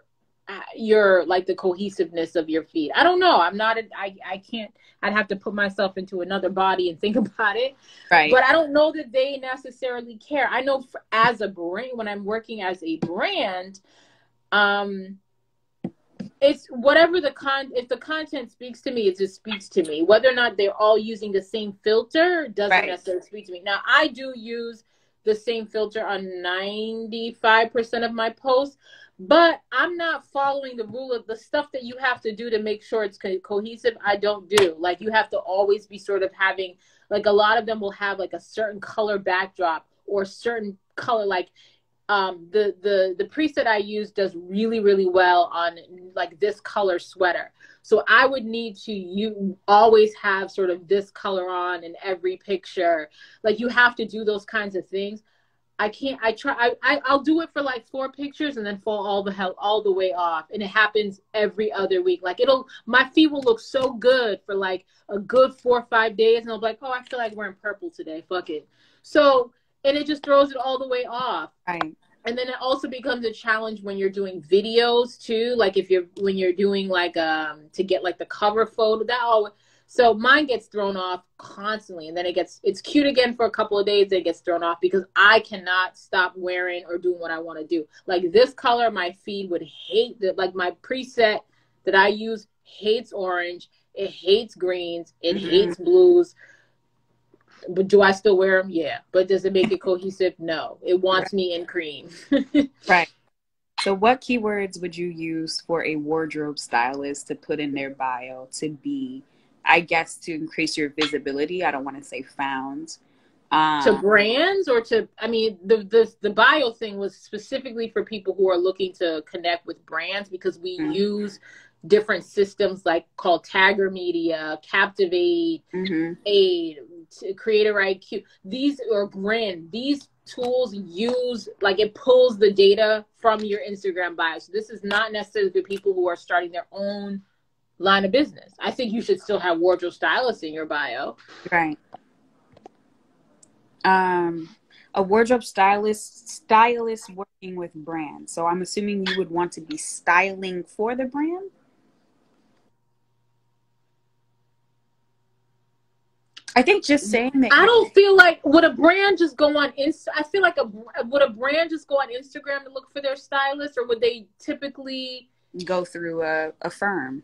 like the cohesiveness of your feed. I don't know. I'm not, I can't, I'd have to put myself into another body and think about it. Right. But I don't know that they necessarily care. I know as a brand, when I'm working as a brand, it's whatever if the content speaks to me, it just speaks to me. Whether or not they're all using the same filter doesn't necessarily speak to me. Now, I do use the same filter on 95% of my posts, but I'm not following the rule of the stuff that you have to do to make sure it's cohesive. I don't do. Like, you have to always be sort of having, like, a lot of them will have like a certain color backdrop or certain color, like the preset I use does really, really well on like this color sweater. So I would need to, you always have sort of this color on in every picture. Like, you have to do those kinds of things. I'll do it for like 4 pictures and then fall all the way off. And it happens every other week. Like, my feed will look so good for like a good 4 or 5 days. And I'll be like, oh, I feel like wearing purple today. Fuck it. So, and it just throws it all the way off. Right. And then it also becomes a challenge when you're doing videos too. Like when you're doing like, to get like the cover photo, So mine gets thrown off constantly, and then it's cute again for a couple of days, then it gets thrown off because I cannot stop wearing or doing what I want to do. Like this color, my feed would hate that. Like my preset that I use hates orange, it hates greens, it hates blues. But do I still wear them? Yeah. But does it make it cohesive? No. It wants me in cream. Right. So what keywords would you use for a wardrobe stylist to put in their bio to be, I guess, to increase your visibility? I don't want to say found. To brands or to, I mean, the bio thing was specifically for people who are looking to connect with brands, because we use different systems like called Tagger Media, Captivate, Aid, Creator IQ. These are Grin. These tools use, like, it pulls the data from your Instagram bio. So this is not necessarily for people who are starting their own line of business. I think you should still have wardrobe stylists in your bio. Right. A wardrobe stylist working with brands. So I'm assuming you would want to be styling for the brand. I think just saying that. I don't feel like, would a brand just go on I feel like would a brand just go on Instagram to look for their stylist, or would they typically go through a firm?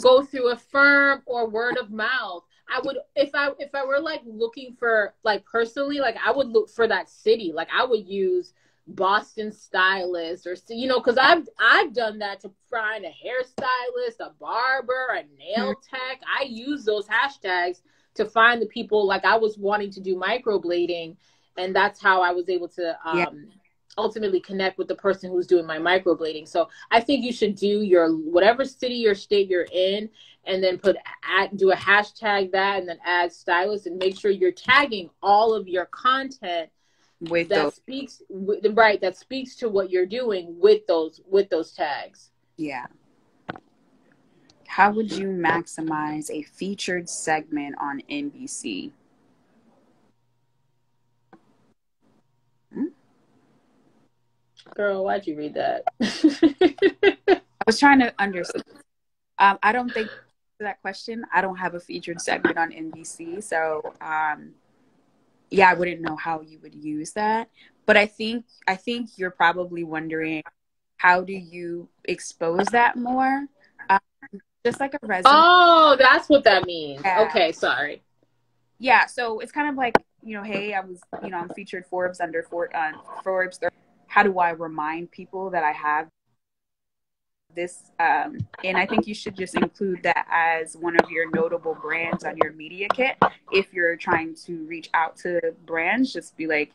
Go through a firm or word of mouth. I would, if I were like looking for, like, personally, like, I would look for that city. Like, I would use Boston stylist, or, you know, because I've done that to find a hairstylist, a barber, a nail tech. I use those hashtags to find the people. Like, I was wanting to do microblading, and that's how I was able to ultimately connect with the person who's doing my microblading. So I think you should do your whatever city or state you're in, and then do a hashtag that, and then add stylist, and make sure you're tagging all of your content with that speaks to what you're doing with those tags. Yeah. How would you maximize a featured segment on NBC? Girl, why'd you read that? I was trying to understand. I don't think that question. I don't have a featured segment on NBC, so yeah, I wouldn't know how you would use that. But I think you're probably wondering, how do you expose that more? Just like a resume. Oh, that's what that means. Yeah. Okay, sorry. Yeah, so it's kind of like, you know, hey, I'm featured Forbes under Forbes 30. How do I remind people that I have this? And I think you should just include that as one of your notable brands on your media kit. If you're trying to reach out to brands, just be like,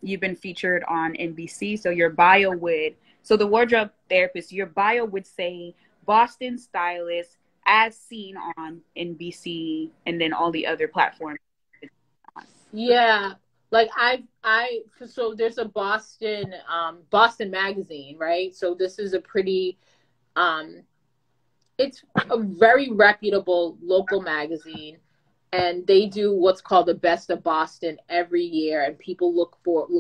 you've been featured on NBC. So the wardrobe therapist, your bio would say Boston stylist as seen on NBC, and then all the other platforms. Yeah. Like so there's a Boston magazine, right? So this is a pretty, it's a very reputable local magazine, and they do what's called the Best of Boston every year, and people look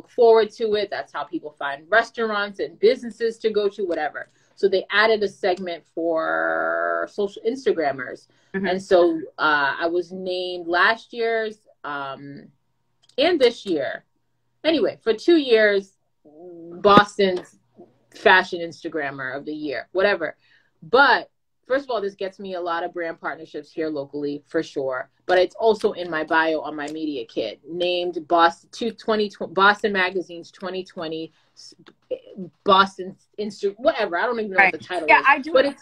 forward to it. That's how people find restaurants and businesses to go to, whatever. So they added a segment for social Instagrammers. And so I was named last year's and this year. Anyway, for 2 years, Boston's fashion Instagrammer of the year, whatever. But first of all, this gets me a lot of brand partnerships here locally, for sure. But it's also in my bio on my media kit, named Boston Magazine's 2020 Boston whatever. I don't even know what the title is. I do. But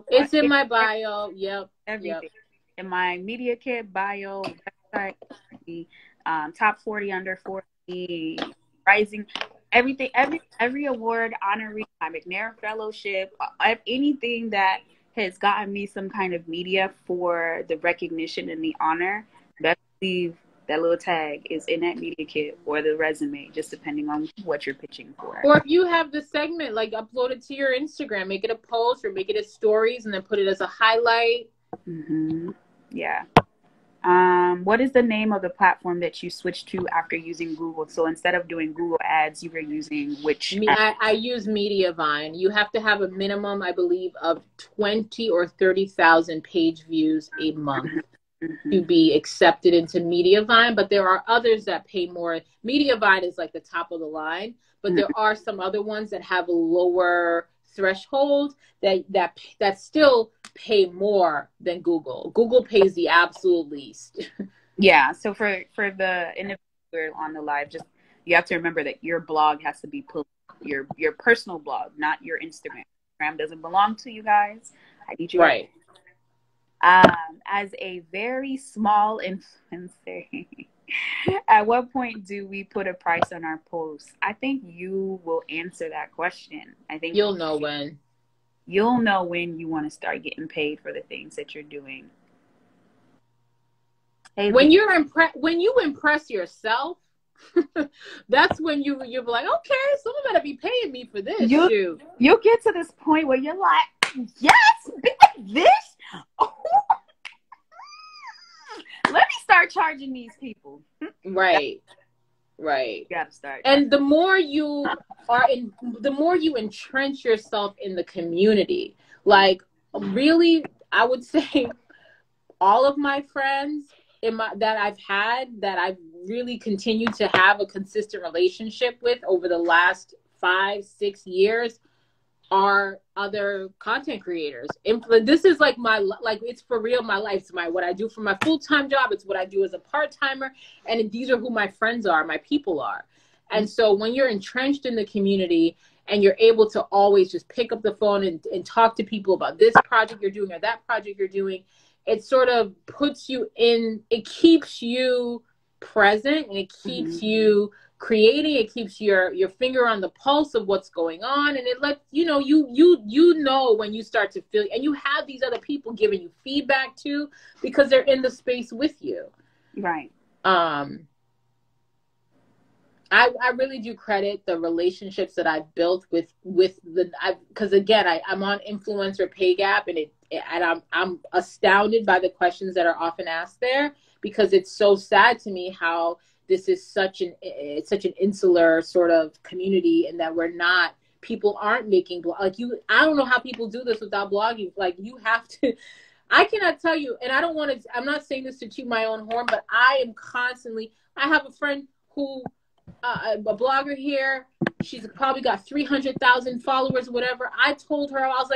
it's in my bio. Yep. Everything. Yep. In my media kit, bio, website, top 40 under 40, rising, everything, every award, honorary, my McNair Fellowship, anything that has gotten me some kind of media for the recognition and the honor, best believe that little tag is in that media kit or the resume, just depending on what you're pitching for. Or if you have the segment, like, upload it to your Instagram, make it a post or make it as stories, and then put it as a highlight. Yeah. What is the name of the platform that you switched to after using Google? So instead of doing Google Ads, you were using which app? I use Mediavine. You have to have a minimum, I believe, of 20 or 30,000 page views a month to be accepted into Mediavine. But there are others that pay more. Mediavine is like the top of the line, but there are some other ones that have a lower threshold that still pay more than Google. Google pays the absolute least. Yeah. So for the individual on the live, just you have to remember that your blog has to be your personal blog, not your Instagram. Instagram doesn't belong to you guys. I need you Right. as a very small influencer. At what point do we put a price on our posts? I think you will answer that question. I think You'll know when. You'll know when you want to start getting paid for the things that you're doing. Hey, When you impress yourself, that's when you're like, okay, someone better be paying me for this. You'll get to this point where you're like, yes, this. Oh. Let me start charging these people. Right. You gotta start. And the more you entrench yourself in the community, like really, I would say all of my friends that I've really continued to have a consistent relationship with over the last 5-6 years are other content creators. This is like it's for real my life. It's what I do for my full-time job. It's what I do as a part-timer. And these are who my friends are, my people are. And so when you're entrenched in the community and you're able to always just pick up the phone and talk to people about this project you're doing or that project you're doing, it sort of puts you in, it keeps you present and it keeps you creating. It keeps your finger on the pulse of what's going on, and it lets you know when you start to feel, and you have these other people giving you feedback too because they're in the space with you. Right. I really do credit the relationships that I've built with because again I'm on Influencer Pay Gap, and I'm astounded by the questions that are often asked there, because it's so sad to me how this is such an insular sort of community, and that people aren't making I don't know how people do this without blogging. Like, you have to, I cannot tell you, and I'm not saying this to toot my own horn, but I have a friend who, a blogger here, she's probably got 300,000 followers, whatever. I told her, I was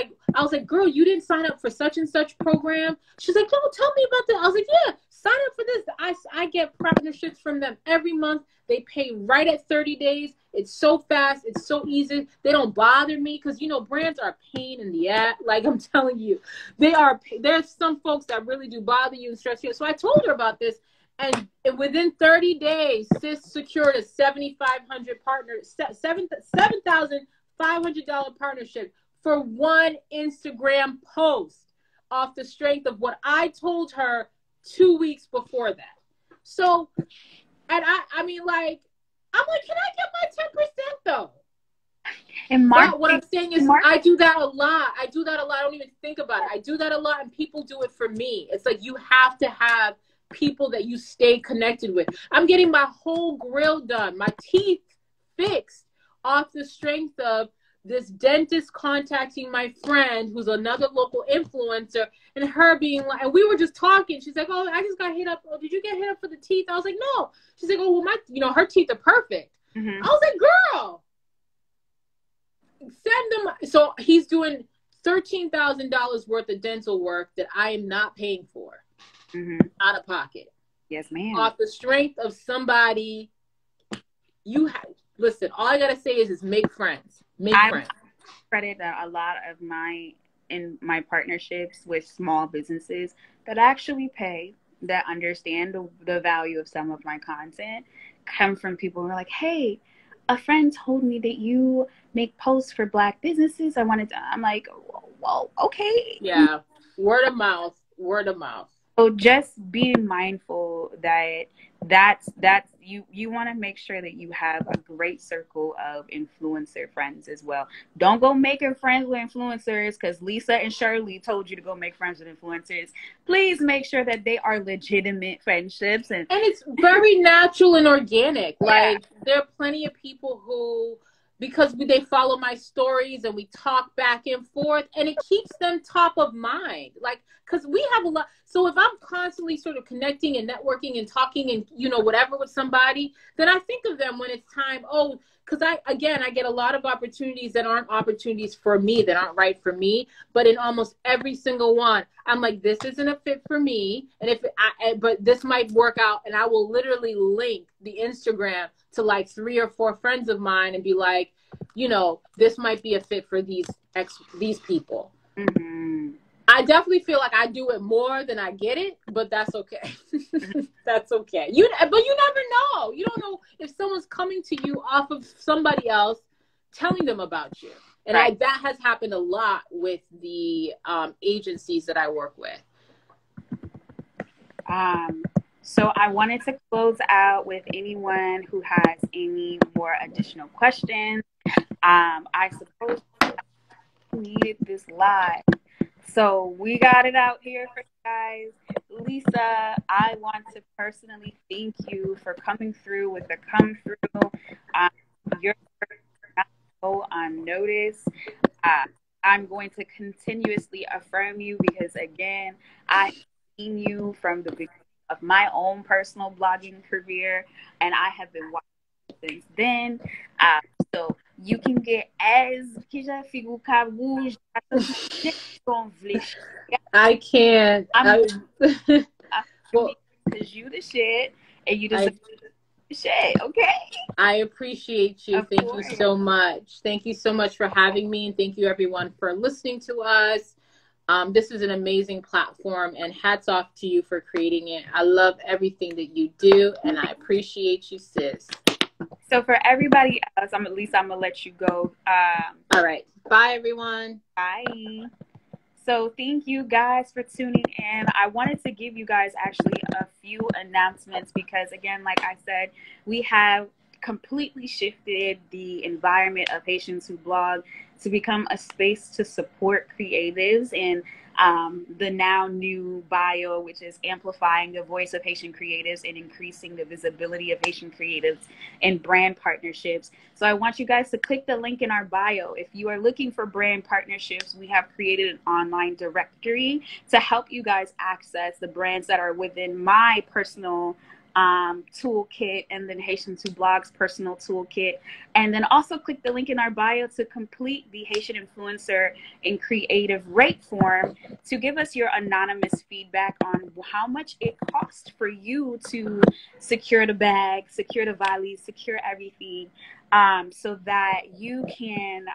like, girl, you didn't sign up for such and such program. She's like, yo, tell me about that. I was like, yeah, sign up for this. I get partnerships from them every month. They pay right at 30 days. It's so fast. It's so easy. They don't bother me because, brands are a pain in the ass. Like, I'm telling you, there's some folks that really do bother you and stress you. So I told her about this. And within 30 days, sis secured a $7,500 partnership for one Instagram post off the strength of what I told her 2 weeks before that. So, and I'm like, can I get my 10% though? And what I'm saying is, I do that a lot. I don't even think about it. I do that a lot, and people do it for me. It's like, you have to have people that you stay connected with. I'm getting my whole grill done, my teeth fixed off the strength of this dentist contacting my friend who's another local influencer, and her being like, and we were just talking. She's like, oh, I just got hit up. Oh, did you get hit up for the teeth? I was like, no. She's like, oh, well, her teeth are perfect. I was like, girl, send them. So he's doing $13,000 worth of dental work that I am not paying for. Out of pocket. Yes, ma'am. Off the strength of somebody, listen, all I gotta say is make friends. I credit a lot of my partnerships with small businesses that actually pay, that understand the value of some of my content, come from people who are like, hey, a friend told me that you make posts for Black businesses. I'm like, well, okay. Yeah. Word of mouth. So just being mindful that that's you want to make sure that you have a great circle of influencer friends as well. Don't go making friends with influencers because Lisa and Shirley told you to go make friends with influencers. Please make sure that they are legitimate friendships and it's very natural and organic. Yeah. Like there are plenty of people who, because they follow my stories and we talk back and forth, and it keeps them top of mind. Like, because we have a lot. So if I'm constantly sort of connecting and networking and talking and, you know, whatever with somebody, then I think of them when it's time. Oh, because I get a lot of opportunities that aren't opportunities for me, that aren't right for me. But in almost every single one, I'm like, this isn't a fit for me. And but this might work out. And I will literally link the Instagram to like 3 or 4 friends of mine and be like, you know, this might be a fit for these people. Mm-hmm. I definitely feel like I do it more than I get it, but that's okay. That's okay. But you never know. You don't know if someone's coming to you off of somebody else telling them about you. And Right. that has happened a lot with the agencies that I work with. So I wanted to close out with anyone who has any more additional questions. I suppose I needed this live. So we got it out here for you guys. Lisa, I want to personally thank you for coming through with the come through. Your work does not go unnoticed. I'm going to continuously affirm you because, again, I've seen you from the beginning of my own personal blogging career, and I have been watching since then. So you can get as I can't. Well, because you the shit, and you deserve the shit. Okay. I appreciate you. Thank you so much. Thank you so much for having me, and thank you everyone for listening to us. This is an amazing platform, and hats off to you for creating it. I love everything that you do, and I appreciate you, sis. So for everybody else, I'm gonna let you go. All right. Bye, everyone. Bye. So thank you guys for tuning in. I wanted to give you guys actually a few announcements because, again, like I said, we have completely shifted the environment of Haitians Who Blog to become a space to support creatives and the now new bio, which is amplifying the voice of Haitian creatives and increasing the visibility of Haitian creatives and brand partnerships. So I want you guys to click the link in our bio. If you are looking for brand partnerships, we have created an online directory to help you guys access the brands that are within my personal toolkit, and then Haitians Who Blog's personal toolkit. And then also click the link in our bio to complete the Haitian Influencer and Creative Rate form to give us your anonymous feedback on how much it costs for you to secure the bag, secure the valise, secure everything, so that you can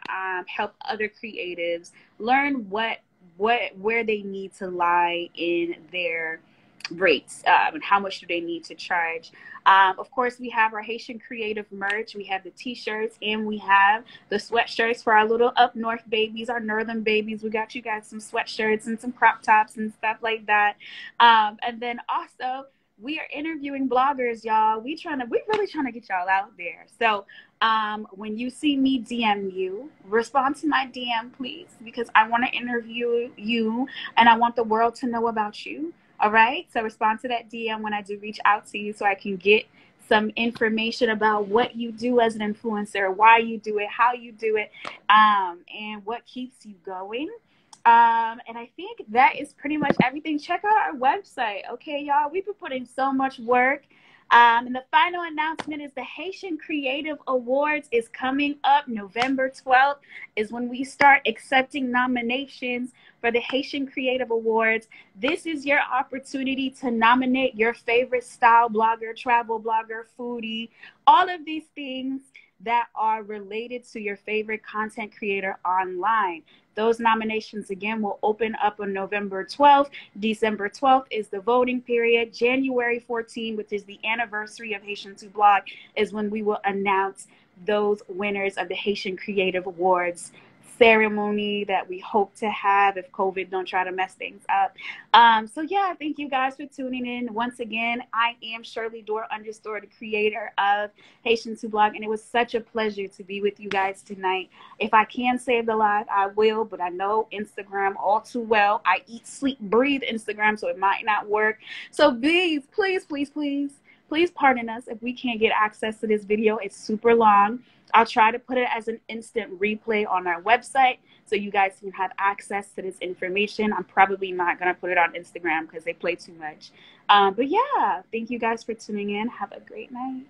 help other creatives learn where they need to lie in their rates and how much do they need to charge. Of course, we have our Haitian creative merch. We have the t-shirts and we have the sweatshirts for our little up north babies, our northern babies. We got you guys some sweatshirts and some crop tops and stuff like that. And then also we are interviewing bloggers, y'all. We're really trying to get y'all out there. So when you see me DM you, respond to my DM, please, because I want to interview you and I want the world to know about you. All right. So respond to that DM when I do reach out to you so I can get some information about what you do as an influencer, why you do it, how you do it, and what keeps you going. And I think that is pretty much everything. Check out our website. Okay, y'all. We've been putting so much work. And the final announcement is the Haitian Creative Awards is coming up. November 12th is when we start accepting nominations for the Haitian Creative Awards. This is your opportunity to nominate your favorite style blogger, travel blogger, foodie, all of these things that are related to your favorite content creator online. Those nominations, again, will open up on November 12th. December 12th is the voting period. January 14th, which is the anniversary of Haitians Who Blog, is when we will announce those winners of the Haitian Creative Awards ceremony that we hope to have if COVID don't try to mess things up. So yeah, thank you guys for tuning in. Once again, I am Shirley Dore _, the creator of Haitians Who Blog, and it was such a pleasure to be with you guys tonight. If I can save the live, I will, but I know Instagram all too well. I eat, sleep, breathe Instagram, so it might not work. So please pardon us if we can't get access to this video. It's super long. I'll try to put it as an instant replay on our website so you guys can have access to this information. I'm probably not going to put it on Instagram because they play too much. But yeah, thank you guys for tuning in. Have a great night.